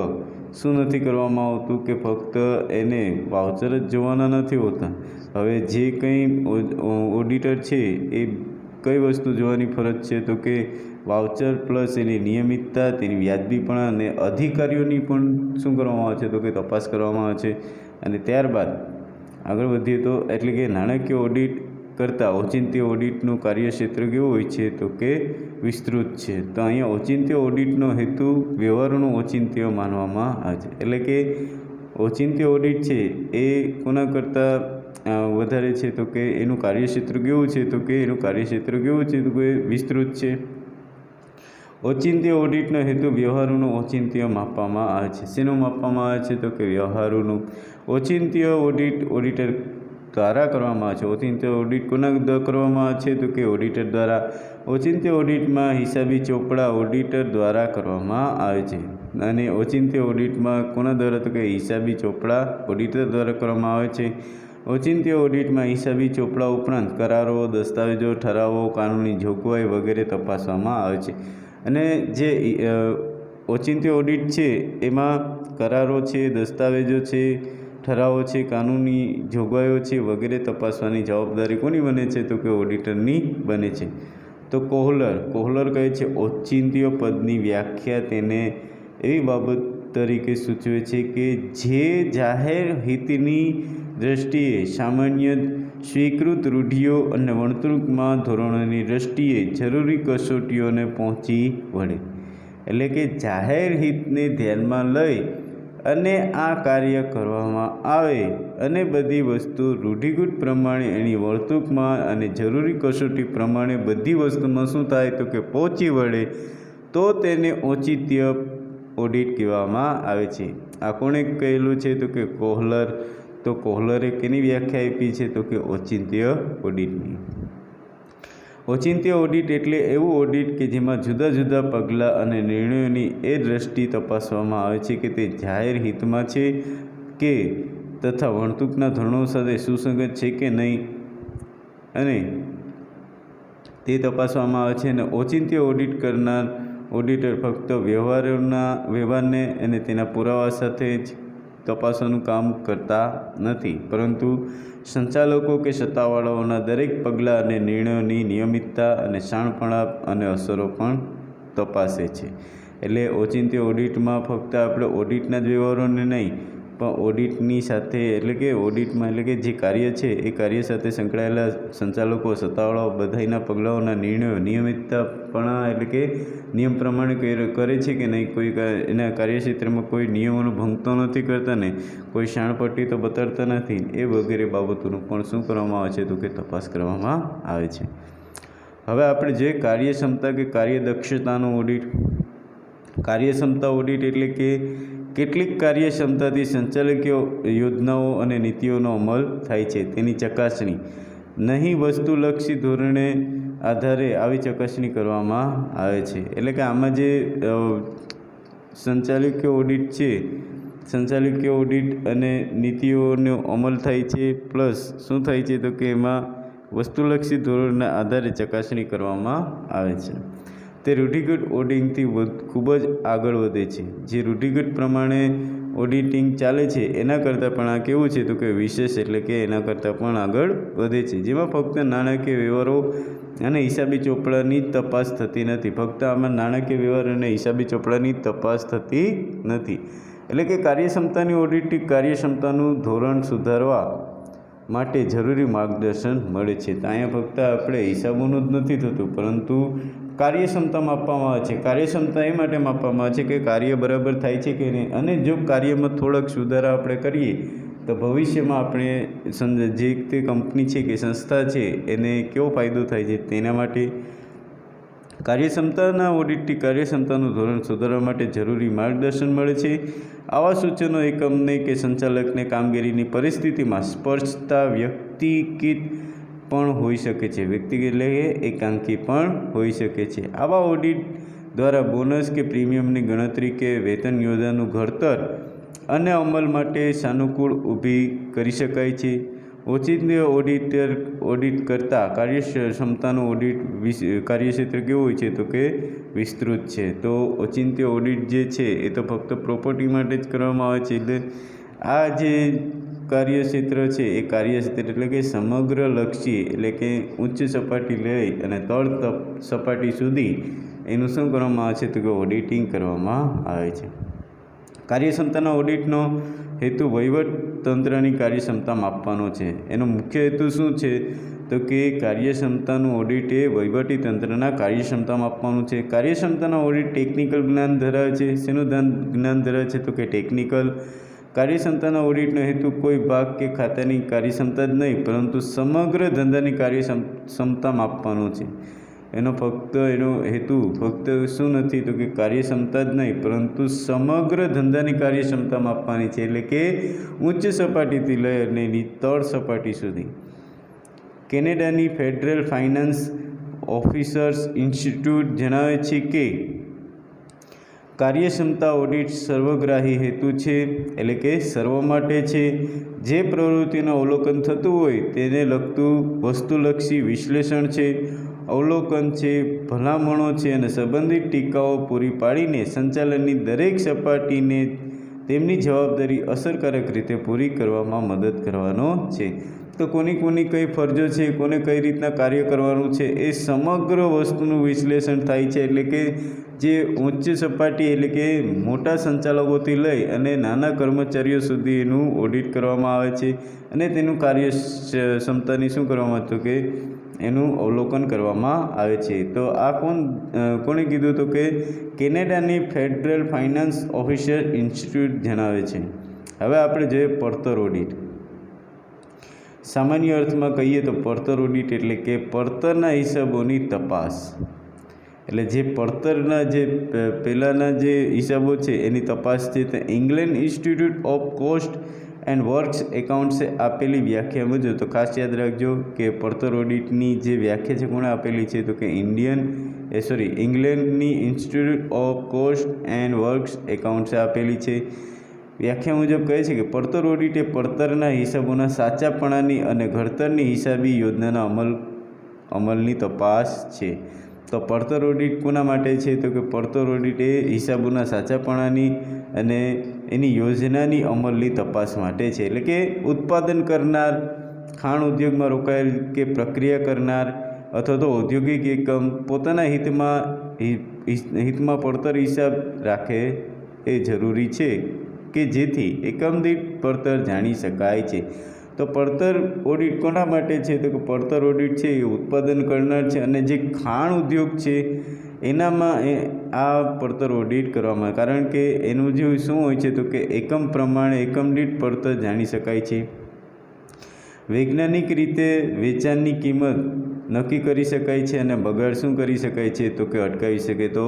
શું નથી કરવામાં આવતું કે ફક્ત એને વાઉચર જ જોવાના નથી હોતા. હવે જે કંઈ ઓડિટર છે એ કઈ વસ્તુ જોવાની ફરજ છે તો કે વાઉચર પ્લસ એની નિયમિતતા, તેની વ્યાજબીપણા અને અધિકારીઓની પણ શું કરવામાં આવે છે તો કે તપાસ કરવામાં આવે છે. અને ત્યારબાદ આગળ વધીએ તો એટલે કે નાણાકીય ઓડિટ કરતાં ઓચિંતી ઓડિટનું કાર્યક્ષેત્ર કેવું હોય છે તો કે વિસ્તૃત છે. તો અહીંયા ઓચિંતી ઓડિટનો હેતુ વ્યવહારોનું ઓચિંત્ય માનવામાં આવે છે. એટલે કે ઓચિંતી ઓડિટ છે એ કોના કરતાં વધારે છે તો કે એનું કાર્યક્ષેત્ર કેવું છે તો કે એનું કાર્યક્ષેત્ર કેવું છે તો કે વિસ્તૃત છે. ઓચિંતી ઓડિટનો હેતુ વ્યવહારોનું ઓચિંત્ય માપવામાં આવે છે. શેનું માપવામાં આવે છે તો કે વ્યવહારોનું. ઓચિંત્ય ઓડિટર દ્વારા કરવામાં આવે છે. ઓચિંત્ય ઓડિટ કોના દ્વારા કરવામાં આવે છે તો કે ઓડિટર દ્વારા. ઓચિંત્ય ઓડિટમાં હિસાબી ચોપડા ઓડિટર દ્વારા કરવામાં આવે છે. અને ઓચિંત્ય ઓડિટમાં કોના દ્વારા તો કે હિસાબી ચોપડા ઓડિટર દ્વારા કરવામાં આવે છે. ઓચિંત્ય ઓડિટમાં હિસાબી ચોપડા ઉપરાંત કરારો, દસ્તાવેજો, ઠરાવો, કાનૂની જોગવાઈ વગેરે તપાસવામાં આવે છે. અને જે ઓચિંત્ય ઓડિટ છે એમાં કરારો છે, દસ્તાવેજો છે, ઠરાવો છે, કાનૂની જોગવાઈઓ છે વગેરે તપાસવાની જવાબદારી કોની બને છે તો કે ઓડિટરની બને છે. તો કોહલર કહે છે ઓચિંત્ય પદની વ્યાખ્યા તેને એવી બાબત તરીકે સૂચવે છે કે જે જાહેર હિતની દ્રષ્ટિએ સામાન્ય સ્વીકૃત રૂઢિઓ અને વર્તણૂકમાં ધોરણોની દ્રષ્ટિએ જરૂરી કસોટીઓને પહોંચી વળે. એટલે કે જાહેર હિતને ધ્યાનમાં લઈ અને આ કાર્ય કરવામાં આવે અને બધી વસ્તુ રૂઢિગત પ્રમાણે એની વર્તણૂકમાં અને જરૂરી કસોટી પ્રમાણે બધી વસ્તુમાં શું થાય તો કે પહોંચી વળે તો તેને ઓચિત્ય ઓડિટ કહેવામાં આવે છે. આ કોણે કહેલું છે તો કે કોહલર. તો કોહલરે કેની વ્યાખ્યા આપી છે તો કે ઓચિંત્ય ઓડિટની. ઓચિંત્ય ઓડિટ એટલે એવું ઓડિટ કે જેમાં જુદા જુદા પગલાં અને નિર્ણયોની એ દ્રષ્ટિ તપાસવામાં આવે છે કે તે જાહેર હિતમાં છે કે તથા વર્તણૂકના ધોરણો સાથે સુસંગત છે કે નહીં અને તે તપાસવામાં આવે છે. અને ઓચિંત્ય ઓડિટ કરનાર ઓડિટર ફક્ત વ્યવહારને અને તેના પુરાવા સાથે જ તપાસવાનું કામ કરતા નથી, પરંતુ સંચાલકો કે સત્તાવાળાઓના દરેક પગલાં અને નિર્ણયોની નિયમિતતા અને શાણપણા અને અસરો પણ તપાસે છે. એટલે ઓચિંત્ય ઓડિટમાં ફક્ત આપણે ઓડિટના જ વ્યવહારોને નહીં પણ ઓડિટની સાથે એટલે કે ઓડિટમાં એટલે કે જે કાર્ય છે એ કાર્ય સાથે સંકળાયેલા સંચાલકો, સત્તાવાળાઓ બધાના પગલાઓના નિર્ણયો નિયમિતતાપણા એટલે કે નિયમ પ્રમાણે કરે છે કે નહીં, કોઈ એના કાર્યક્ષેત્રમાં કોઈ નિયમોનો ભંગ તો નથી કરતા ને, કોઈ શાણપટ્ટી તો બતાડતા નથી, એ વગેરે બાબતોનું પણ શું કરવામાં આવે છે તો કે તપાસ કરવામાં આવે છે. હવે આપણે જે કાર્યક્ષમતા કે કાર્યદક્ષતાનું ઓડિટ. કાર્યક્ષમતા ઓડિટ એટલે કે કેટલીક કાર્યક્ષમતાથી સંચાલકીય યોજનાઓ અને નીતિઓનો અમલ થાય છે તેની ચકાસણી. નહીં વસ્તુલક્ષી ધોરણે આધારે આવી ચકાસણી કરવામાં આવે છે. એટલે કે આમાં જે સંચાલકીય ઓડિટ છે, સંચાલકીય ઓડિટ અને નીતિઓનો અમલ થાય છે પ્લસ શું થાય છે તો કે એમાં વસ્તુલક્ષી ધોરણના આધારે ચકાસણી કરવામાં આવે છે. તે રૂઢિગત ઓડિટિંગથી ખૂબ જ આગળ વધે છે. જે રૂઢિગત પ્રમાણે ઓડિટિંગ ચાલે છે એના કરતાં પણ આ કેવું છે તો કે વિશેષ એટલે કે એના કરતાં પણ આગળ વધે છે, જેમાં ફક્ત નાણાકીય વ્યવહારો અને હિસાબી ચોપડાની જ તપાસ થતી નથી. ફક્ત આમાં નાણાકીય વ્યવહાર અને હિસાબી ચોપડાની જ તપાસ થતી નથી. એટલે કે કાર્યક્ષમતાની ઓડિટ કાર્યક્ષમતાનું ધોરણ સુધારવા માટે જરૂરી માર્ગદર્શન મળે છે. તો અહીંયા ફક્ત આપણે હિસાબોનું જ નથી થતું, પરંતુ કાર્યક્ષમતા માપવામાં આવે છે. કાર્યક્ષમતા એ માટે માપવામાં આવે છે કે કાર્ય બરાબર થાય છે કે નહીં, અને જો કાર્યમાં થોડાક સુધારા આપણે કરીએ તો ભવિષ્યમાં આપણે જે તે કંપની છે કે સંસ્થા છે એને કેવો ફાયદો થાય છે તેના માટે કાર્યક્ષમતાના ઓડિટથી કાર્યક્ષમતાનું ધોરણ સુધારવા માટે જરૂરી માર્ગદર્શન મળે છે. આવા સૂચનો એકમને કે સંચાલકને કામગીરીની પરિસ્થિતિમાં સ્પર્શતા વ્યક્તિગત પણ હોઈ શકે છે. વ્યક્તિગત એટલે કે એકાંકી પણ હોઈ શકે છે. આવા ઓડિટ દ્વારા બોનસ કે પ્રીમિયમની ગણતરી કે વેતન યોજનાનું ઘડતર અને અમલ માટે સાનુકૂળ ઊભી કરી શકાય છે. ઓચિંતી ઓડિટ કરતાં કાર્યક્ષમતાનું કાર્યક્ષેત્ર કેવું હોય છે તો કે વિસ્તૃત છે. તો ઓચિંતી ઓડિટ જે છે એ તો ફક્ત પ્રોપર્ટી માટે જ કરવામાં આવે છે. એટલે આ જે કાર્યક્ષેત્ર છે એ કાર્યક્ષેત્ર એટલે કે સમગ્ર લક્ષી એટલે કે ઉચ્ચ સપાટી લઈ અને તળ સપાટી સુધી એનું શું કરવામાં આવે છે તો કે ઓડિટિંગ કરવામાં આવે છે. કાર્યક્ષમતાના ઓડિટનો હેતુ વહીવટતંત્રની કાર્યક્ષમતા માપવાનો છે. એનો મુખ્ય હેતુ શું છે તો કે કાર્યક્ષમતાનું ઓડિટ એ વહીવટીતંત્રના કાર્યક્ષમતા માપવાનું છે. કાર્યક્ષમતાના ઓડિટ ટેકનિકલ જ્ઞાન ધરાવે છે. શેનું જ્ઞાન ધરાવે છે તો કે ટેકનિકલ. કાર્યક્ષમતાના ઓડિટનો હેતુ કોઈ ભાગ કે ખાતાની કાર્યક્ષમતા જ નહીં પરંતુ સમગ્ર ધંધાની કાર્યક્ષમતા માપવાનો છે. એનો હેતુ ફક્ત શું નથી તો કે કાર્યક્ષમતા જ નહીં પરંતુ સમગ્ર ધંધાની કાર્યક્ષમતા માપવાની છે. એટલે કે ઉચ્ચ સપાટીથી લઈ અને તળ સપાટી સુધી. કેનેડાની ફેડરલ ફાઇનાન્સ ઓફિસર્સ ઇન્સ્ટિટ્યૂટ જણાવે છે કે કાર્યક્ષમતા ઓડિટ સર્વગ્રાહી હેતુ છે એટલે કે સર્વ માટે છે. જે પ્રવૃત્તિનું અવલોકન થતું હોય તેને લગતું વસ્તુલક્ષી વિશ્લેષણ છે, અવલોકન છે, ભલામણો છે અને સંબંધિત ટીકાઓ પૂરી પાડીને સંચાલનની દરેક સપાટીને તેમની જવાબદારી અસરકારક રીતે પૂરી કરવામાં મદદ કરવાનો છે. તો કોની કઈ ફરજો છે, કોને કઈ રીતના કાર્ય કરવાનું છે એ સમગ્ર વસ્તુનું વિશ્લેષણ થાય છે. એટલે કે જે ઉચ્ચ સપાટી એટલે કે મોટા સંચાલકોથી લઈ અને નાના કર્મચારીઓ સુધી એનું ઓડિટ કરવામાં આવે છે અને તેનું કાર્યક્ષમતાની શું કરવામાં હતું કે એનું અવલોકન કરવામાં આવે છે. તો આ કોણે કીધું તો કે કેનેડાની ફેડરલ ફાઇનાન્સ ઓફિસર ઇન્સ્ટિટ્યૂટ જણાવે છે. હવે આપણે જોઈએ પડતર ઓડિટ. સામાન્ય અર્થમાં કહીએ તો પડતર ઓડિટ એટલે કે પડતરના હિસાબોની તપાસ. એટલે જે પડતરના જે પહેલાંના જે હિસાબો છે એની તપાસ છે. તો England institute of cost and works એકાઉન્ટ્સે આપેલી વ્યાખ્યા મુજબ, તો ખાસ યાદ રાખજો કે પડતર ઓડિટની જે વ્યાખ્યા છે કોણે આપેલી છે તો કે ઇંગ્લેન્ડની institute of cost and works એકાઉન્ટ્સે આપેલી છે. વ્યાખ્યા મુજબ કહે છે કે પડતર ઓડિટ એ પડતરના હિસાબોના સાચાપણાની અને ઘડતરની હિસાબી યોજનાના અમલની તપાસ છે. તો પડતર ઓડિટ કોના માટે છે તો કે પડતર ઓડિટ એ હિસાબોના સાચાપણાની અને એની યોજનાની અમલની તપાસ માટે છે. એટલે કે ઉત્પાદન કરનાર, ખાણ ઉદ્યોગમાં રોકાયેલ કે પ્રક્રિયા કરનાર અથવા તો ઔદ્યોગિક એકમ પોતાના હિતમાં પડતર હિસાબ રાખે એ જરૂરી છે કે જેથી એકમ દીઠ પડતર જાણી શકાય છે. તો પડતર ઓડિટ કોના માટે છે તો કે પડતર ઓડિટ છે એ ઉત્પાદન કરનાર છે અને જે ખાણ ઉદ્યોગ છે એનામાં આ પડતર ઓડિટ કરવામાં, કારણ કે એનું જે શું હોય છે તો કે એકમ પ્રમાણે એકમ દીઠ પડતર જાણી શકાય છે. વૈજ્ઞાનિક રીતે વેચાણની કિંમત નક્કી કરી શકાય છે અને બગાડ શું કરી શકાય છે તો કે અટકાવી શકે. તો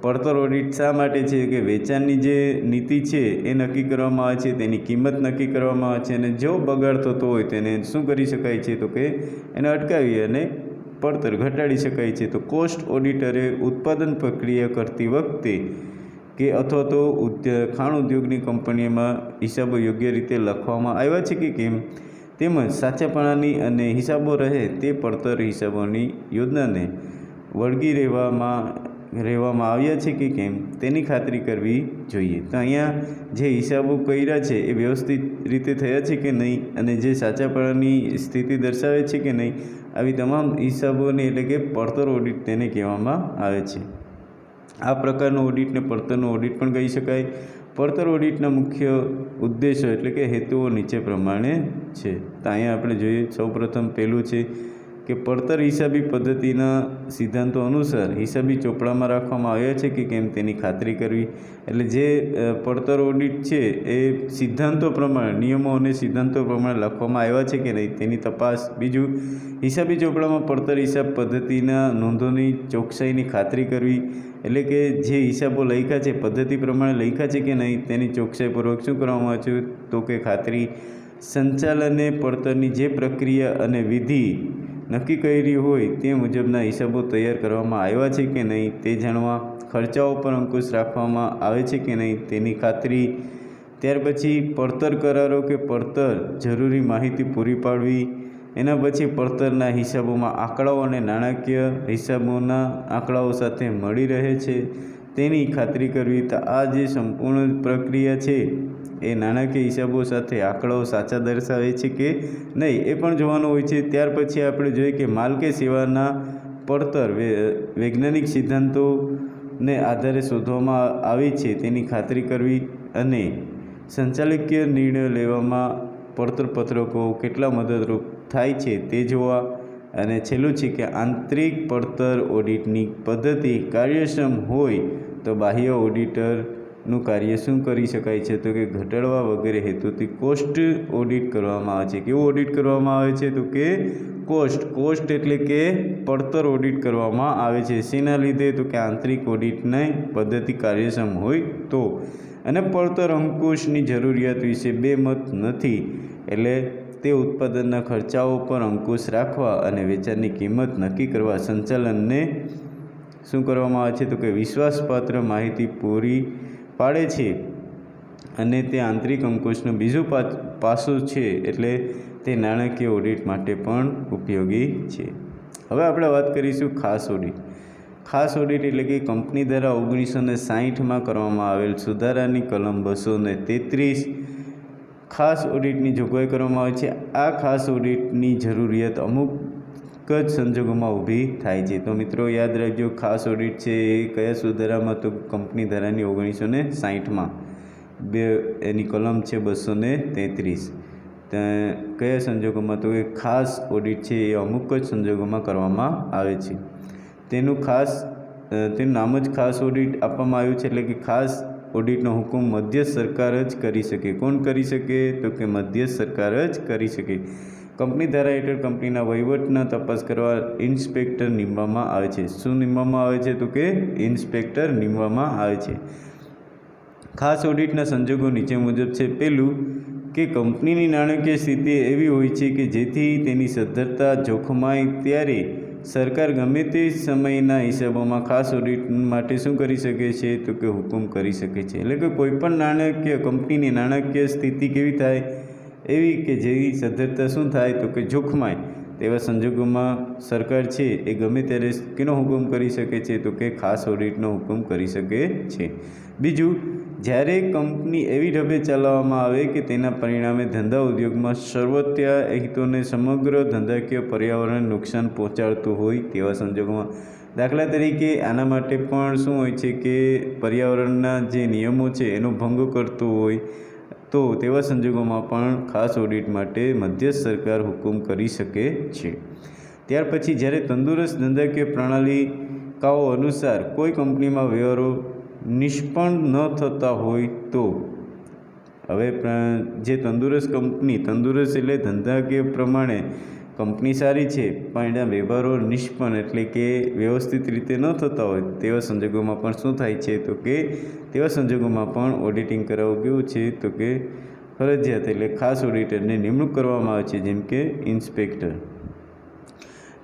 પડતર ઓડિટ શા માટે છે કે વેચાણની જે નીતિ છે એ નક્કી કરવામાં આવે છે, તેની કિંમત નક્કી કરવામાં આવે છે અને જો બગાડ થતો હોય તેને શું કરી શકાય છે તો કે એને અટકાવી અને પડતર ઘટાડી શકાય છે. તો કોસ્ટ ઓડિટરે ઉત્પાદન પ્રક્રિયા કરતી વખતે કે અથવા તો ખાણ ઉદ્યોગની કંપનીમાં હિસાબો યોગ્ય રીતે લખવામાં આવ્યા છે કે કેમ તેમજ સાચાપણાની અને હિસાબો રહે તે પડતર હિસાબોની યોજનાને વળગી રહેવામાં આવ્યા છે કે કેમ તેની ખાતરી કરવી જોઈએ. તો અહીંયા જે હિસાબો કર્યા છે એ વ્યવસ્થિત રીતે થયા છે કે નહીં અને જે સાચાપણાની સ્થિતિ દર્શાવે છે કે નહીં, આવી તમામ હિસાબોને એટલે કે પડતર ઓડિટ તેને કહેવામાં આવે છે. આ પ્રકારનું ઓડિટને પડતરનું ઓડિટ પણ કહી શકાય. પડતર ઓડિટના મુખ્ય ઉદ્દેશો એટલે કે હેતુઓ નીચે પ્રમાણે છે. તો અહીંયા આપણે જોઈએ, સૌપ્રથમ પહેલું છે કે પડતર હિસાબી પદ્ધતિના સિદ્ધાંતો અનુસાર હિસાબી ચોપડામાં રાખવામાં આવ્યા છે કે કેમ તેની ખાતરી કરવી. એટલે જે પડતર ઓડિટ છે એ સિદ્ધાંતો પ્રમાણે, નિયમો અને સિદ્ધાંતો પ્રમાણે લખવામાં આવ્યા છે કે નહીં તેની તપાસ. બીજું, હિસાબી ચોપડામાં પડતર હિસાબ પદ્ધતિના નોંધોની ચોકસાઈની ખાતરી કરવી. એટલે કે જે હિસાબો લખ્યા છે પદ્ધતિ પ્રમાણે લખ્યા છે કે નહીં તેની ચોકસાઈપૂર્વક શું કરવામાં આવે છે તો કે ખાતરી. સંચાલને પડતરની જે પ્રક્રિયા અને વિધિ નક્કી કરી હોય તે મુજબના હિસાબો તૈયાર કરવામાં આવ્યા છે કે નહીં તે જાણવા. ખર્ચાઓ પર અંકુશ રાખવામાં આવે છે કે નહીં તેની ખાતરી. ત્યાર પછી પડતર કરારો કે પડતર જરૂરી માહિતી પૂરી પાડવી, એના પછી પડતરના હિસાબોમાં આંકડાઓ અને નાણાકીય હિસાબોના આંકડાઓ સાથે મળી રહે છે તેની ખાતરી કરવી. તો આ જે સંપૂર્ણ પ્રક્રિયા છે એ નાણાકીય હિસાબો સાથે આંકડાઓ સાચા દર્શાવે છે કે નહીં એ પણ જોવાનું હોય છે. ત્યાર પછી આપણે જોઈએ કે માલ કે સેવાના પડતર વૈજ્ઞાનિક સિદ્ધાંતોને આધારે શોધવામાં આવી છે તેની ખાતરી કરવી અને સંચાલકીય નિર્ણયો લેવામાં પડતર પત્રકો કેટલા મદદરૂપ થાય છે તે જોવા. અને છેલ્લું છે કે આંતરિક પડતર ઓડિટની પદ્ધતિ કાર્યક્ષમ હોય તો બાહ્ય ઓડિટરનું કાર્ય શું કરી શકાય છે તો કે ઘટાડવા વગેરે હેતુથી કોસ્ટ ઓડિટ કરવામાં આવે છે. કેવું ઓડિટ કરવામાં આવે છે તો કે કોસ્ટ એટલે કે પડતર ઓડિટ કરવામાં આવે છે. શેના લીધે તો કે આંતરિક ઓડિટની પદ્ધતિ કાર્યક્ષમ હોય તો. અને પડતર અંકુશની જરૂરિયાત વિશે બે મત નથી, એટલે તે ઉત્પાદનના ખર્ચાઓ પર અંકુશ રાખવા અને વેચાણની કિંમત નક્કી કરવા સંચાલનને શું કરવામાં આવે છે તો કે વિશ્વાસપાત્ર માહિતી પૂરી પાડે છે. અને તે આંતરિક અંકુશનું બીજું પાસું છે, એટલે તે નાણાકીય ઓડિટ માટે પણ ઉપયોગી છે. હવે આપણે વાત કરીશું ખાસ ઓડિટ. ખાસ ઓડિટ એટલે કે કંપની દ્વારા 1960માં કરવામાં આવેલ સુધારાની કલમ 233 ખાસ ઓડિટની જોગવાઈ કરવામાં આવે છે. આ ખાસ ઓડિટની જરૂરિયાત અમુક જ સંજોગોમાં ઊભી થાય છે. તો મિત્રો યાદ રાખજો, ખાસ ઓડિટ છે એ કયા સુધારામાં તો કંપની ધારાની 1960માં એની કલમ છે 233. કયા સંજોગોમાં તો એ ખાસ ઓડિટ છે એ અમુક જ સંજોગોમાં કરવામાં આવે છે. તેનું નામ જ ખાસ ઓડિટ આપવામાં આવ્યું છે, એટલે કે ખાસ ઓડિટનો હુકમ મધ્યસ્થ સરકાર જ કરી શકે. કોણ કરી શકે તો કે મધ્યસ્થ સરકાર જ કરી શકે. કંપની ધારા હેઠળ કંપનીના વહીવટના તપાસ કરવા ઇન્સ્પેક્ટર નીમવામાં આવે છે. શું નીમવામાં આવે છે તો કે ઇન્સ્પેક્ટર નીમવામાં આવે છે. ખાસ ઓડિટના સંજોગો નીચે મુજબ છે. પહેલું કે કંપનીની નાણાકીય સ્થિતિ એવી હોય છે કે જેથી તેની સદ્ધરતા જોખમાય ત્યારે સરકાર ગમે તે સમયના હિસાબોમાં ખાસ ઓડિટ માટે શું કરી શકે છે તો કે હુકમ કરી શકે છે. એટલે કે કોઈપણ નાણાકીય કંપનીની નાણાકીય સ્થિતિ કેવી થાય એવી કે જેવી સદ્ધરતા શું થાય તો કે જોખમાય તેવા સંજોગોમાં સરકાર છે એ ગમે ત્યારે કેનો હુકમ કરી શકે છે તો કે ખાસ ઓડિટનો હુકમ કરી શકે છે. બીજું, જ્યારે કંપની એવી ઢબે ચલાવવામાં આવે કે તેના પરિણામે ધંધા ઉદ્યોગમાં સર્વોચ્ય હિતોને સમગ્ર ધંધાકીય પર્યાવરણને નુકસાન પહોંચાડતું હોય તેવા સંજોગોમાં. દાખલા તરીકે આના માટે પણ શું હોય છે કે પર્યાવરણના જે નિયમો છે એનો ભંગ કરતો હોય તો તેવા સંજોગોમાં પણ ખાસ ઓડિટ માટે મધ્યસ્થ સરકાર હુકમ કરી શકે છે. ત્યાર પછી જ્યારે તંદુરસ્ત ધંધાકીય પ્રણાલિકાઓ અનુસાર કોઈ કંપનીમાં વ્યવહારો નિષ્ફળ ન થતા હોય તો. હવે જે તંદુરસ્ત કંપની, તંદુરસ્ત એટલે ધંધાકીય પ્રમાણે કંપની સારી છે પણ એના વ્યવહારો નિષ્ફળ એટલે કે વ્યવસ્થિત રીતે ન થતા હોય તેવા સંજોગોમાં પણ શું થાય છે તો કે તેવા સંજોગોમાં પણ ઓડિટિંગ કરાવવું કેવું છે તો કે ફરજિયાત, એટલે ખાસ ઓડિટરની નિમણૂક કરવામાં આવે છે, જેમ કે ઇન્સ્પેક્ટર.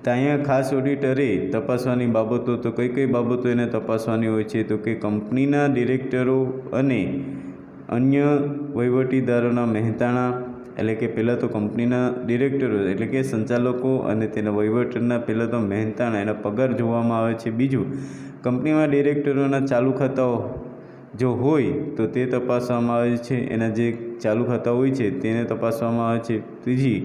તો અહીંયા ખાસ ઓડિટરે તપાસવાની બાબતો તો કઈ બાબતો એને તપાસવાની હોય છે તો કે કંપનીના ડિરેક્ટરો અને અન્ય વહીવટીદારોના મહેનતાણા, એટલે કે પહેલાં તો કંપનીના ડિરેક્ટરો એટલે કે સંચાલકો અને તેના વહીવટના પહેલાં તો મહેનતાણા એના પગાર જોવામાં આવે છે. બીજું, કંપનીમાં ડિરેક્ટરોના ચાલુ ખાતાઓ જો હોય તો તે તપાસવામાં આવે છે, એના જે ચાલુ ખાતા હોય છે તેને તપાસવામાં આવે છે. ત્રીજી,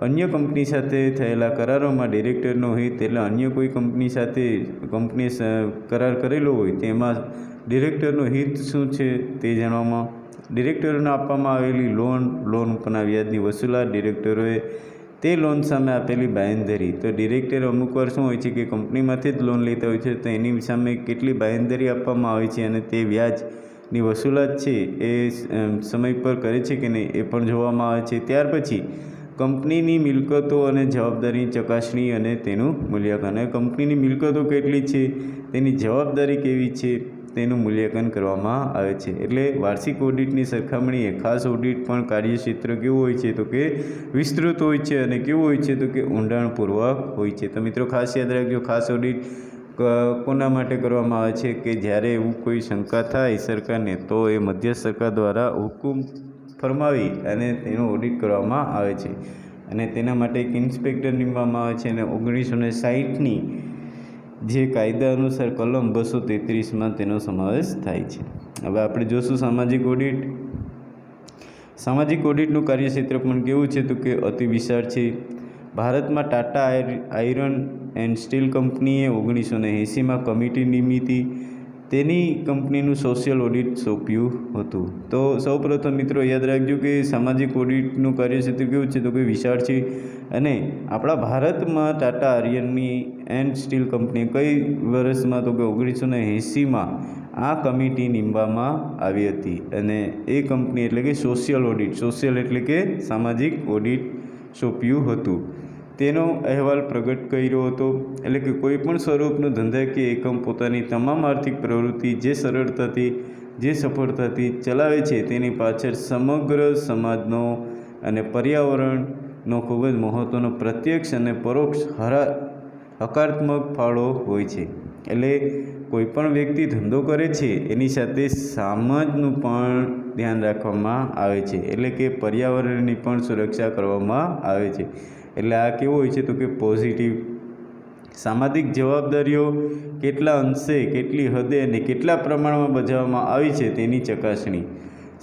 અન્ય કંપની સાથે થયેલા કરારોમાં ડિરેક્ટરનો હિત એટલે અન્ય કોઈ કંપની સાથે કંપનીએ કરાર કરેલો હોય તેમાં ડિરેક્ટરનું હિત શું છે તે જાણવામાં. ડિરેક્ટરોને આપવામાં આવેલી લોન ઉપરના વ્યાજની વસૂલાત, ડિરેક્ટરોએ તે લોન સામે આપેલી બાંયધરી. તો ડિરેક્ટર અમુક વાર શું હોય છે કે કંપનીમાંથી જ લોન લેતા હોય છે તો એની સામે કેટલી બાંયધરી આપવામાં આવે છે અને તે વ્યાજની વસૂલાત છે એ સમય પર કરે છે કે નહીં એ પણ જોવામાં આવે છે. ત્યાર પછી કંપનીની મિલકતો અને જવાબદારીની ચકાસણી અને તેનું મૂલ્યાંકન. કંપનીની મિલકતો કેટલી છે, તેની જવાબદારી કેવી છે તેનું મૂલ્યાંકન કરવામાં આવે છે. એટલે વાર્ષિક ઓડિટની સરખામણીએ ખાસ ઓડિટ પણ કાર્યક્ષેત્ર કેવું હોય છે તો કે વિસ્તૃત હોય છે અને કેવું હોય છે તો કે ઊંડાણપૂર્વક હોય છે. તો મિત્રો ખાસ યાદ રાખજો, ખાસ ઓડિટ કોના માટે કરવામાં આવે છે કે જ્યારે એવું કોઈ શંકા થાય સરકારને તો એ મધ્યસ્થ સરકાર દ્વારા હુકુમ ફરમાવી અને તેનું ઓડિટ કરવામાં આવે છે અને તેના માટે એક ઇન્સ્પેક્ટર નીમવામાં આવે છે અને 1960ની જે કાયદા અનુસાર કલમ 233માં તેનો સમાવેશ થાય છે. હવે આપણે જોશું સામાજિક ઓડિટ. સામાજિક ઓડિટનું કાર્યક્ષેત્ર પણ કેવું છે તો કે અતિ વિશાળ છે. ભારતમાં ટાટા આયર્ન એન્ડ સ્ટીલ કંપનીએ 1980માં કમિટી નિમી હતી. તેની કંપનીનું સોશિયલ ઓડિટ સોંપ્યું હતું. તો સૌપ્રથમ મિત્રો યાદ રાખજો કે સામાજિક ઓડિટનું કાર્યક્ષેત્ર કેવું છે તો કે વિશાળ છે અને આપણા ભારતમાં ટાટા આયર્નની એન્ડ સ્ટીલ કંપની કઈ વર્ષમાં તો કે 1980માં આ કમિટી નીમવામાં આવી હતી અને એ કંપની એટલે કે સોશિયલ ઓડિટ, સોશિયલ એટલે કે સામાજિક ઓડિટ સોંપ્યું હતું. તેનો અહેવાલ પ્રગટ કર્યો હતો એટલે કે કોઈપણ સ્વરૂપનો ધંધાકીય એકમ પોતાની તમામ આર્થિક પ્રવૃત્તિ જે સરળતાથી જે સફળતાથી ચલાવે છે તેની પાછળ સમગ્ર સમાજનો અને પર્યાવરણનો ખૂબ જ મહત્ત્વનો પ્રત્યક્ષ અને પરોક્ષ હકારાત્મક ફાળો હોય છે. એટલે કોઈપણ વ્યક્તિ ધંધો કરે છે એની સાથે સમાજનું પણ ધ્યાન રાખવામાં આવે છે એટલે કે પર્યાવરણની પણ સુરક્ષા કરવામાં આવે છે. એટલે આ કેવું હોય છે તો કે પોઝિટિવ. સામાજિક જવાબદારીઓ કેટલા અંશે, કેટલી હદે અને કેટલા પ્રમાણમાં બજાવવામાં આવી છે તેની ચકાસણી.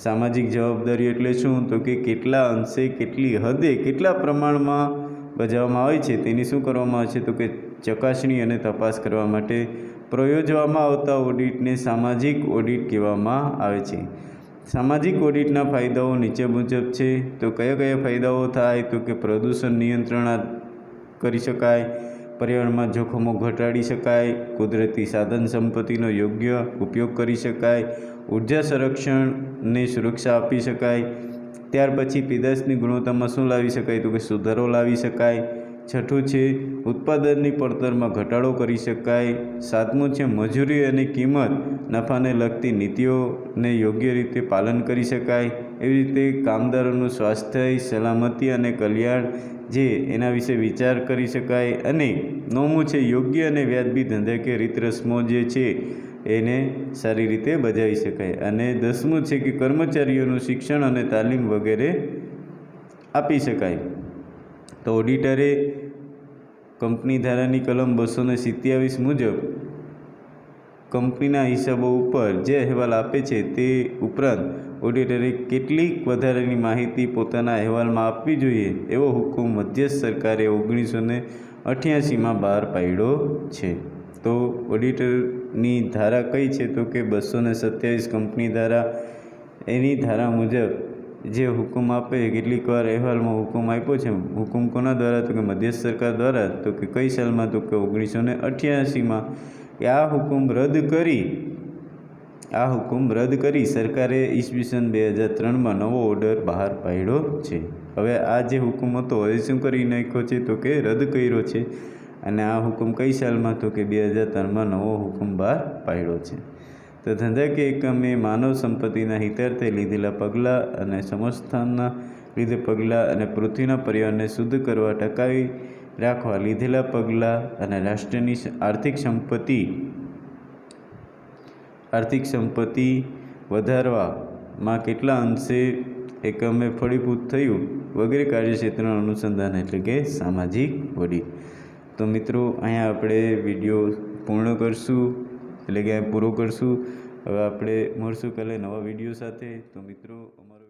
સામાજિક જવાબદારી એટલે શું તો કે કેટલા અંશે, કેટલી હદે, કેટલા પ્રમાણમાં બજાવવામાં આવી છે તેની શું કરવામાં આવે છે તો કે ચકાસણી અને તપાસ કરવા માટે પ્રયોજવામાં આવતા ઓડિટને સામાજિક ઓડિટ કહેવામાં આવે છે. સામાજિક ઓડિટના ફાયદાઓ નીચે મુજબ છે. તો કયા કયા ફાયદાઓ થાય તો કે પ્રદૂષણ નિયંત્રણ કરી શકાય, પર્યાવરણમાં જોખમો ઘટાડી શકાય, કુદરતી સાધન સંપત્તિનો યોગ્ય ઉપયોગ કરી શકાય, ઉર્જા સંરક્ષણને સુરક્ષા આપી શકાય. ત્યાર પછી પેદાશની ગુણવત્તામાં શું લાવી શકાય તો કે સુધારો લાવી શકાય. છઠ્ઠું છે ઉત્પાદનની પડતરમાં ઘટાડો કરી શકાય. સાતમું છે મજૂરી અને કિંમત નફાને લગતી નીતિઓને યોગ્ય રીતે પાલન કરી શકાય. એવી રીતે કામદારોનું સ્વાસ્થ્ય, સલામતી અને કલ્યાણ જે એના વિશે વિચાર કરી શકાય. અને નવમું છે યોગ્ય અને વ્યાજબી ધંધાકીય રીત રસમો જે છે એને સારી રીતે બજાવી શકાય. અને 10મું છે કે કર્મચારીઓનું શિક્ષણ અને તાલીમ વગેરે આપી શકાય. તો ઓડિટરે કંપની ધારાની કલમ 227 મુજબ કંપનીના હિસાબો ઉપર જે અહેવાલ આપે છે તે ઉપરાંત ઓડિટરે કેટલીક વધારાની માહિતી પોતાના અહેવાલમાં આપવી જોઈએ એવો હુકમ મધ્યસ્થ સરકારે 1988માં બહાર પાડ્યો છે. તો ઓડિટરની ધારા કઈ છે તો કે 227 કંપની ધારા. એની ધારા મુજબ જે હુકમ આપે, કેટલીક વાર અહેવાલમાં હુકમ આપ્યો છે. હુકમ કોના દ્વારા તો કે મધ્યસ્થ સરકાર દ્વારા. તો કે કઈ સાલમાં તો કે 1988માં. આ હુકમ રદ કરી સરકારે ઈસવીસન 2003માં નવો ઓર્ડર બહાર પાડ્યો છે. હવે આ જે હુકમ હતો એ શું કરી નાખ્યો છે તો કે રદ કર્યો છે અને આ હુકમ કઈ સાલમાં તો કે 2003માં નવો હુકમ બહાર પાડ્યો છે. તો ધંધાકીય એકમે માનવ સંપત્તિના હિતાર્થે લીધેલા પગલાં અને સમસ્થાનના લીધે પગલાં અને પૃથ્વીના પર્યાવરણને શુદ્ધ કરવા, ટકાવી રાખવા લીધેલા પગલાં અને રાષ્ટ્રની આર્થિક સંપત્તિ વધારવામાં કેટલા અંશે એકમે ફળીભૂત થયું વગેરે કાર્યક્ષેત્રનું અનુસંધાન એટલે કે સામાજિક ઓડિટ. તો મિત્રો અહીંયા આપણે વિડીયો પૂર્ણ કરશું એટલે કે પૂરો કરશું. હવે આપણે મળશું કાલે નવા વિડીયો સાથે. તો મિત્રો અમારો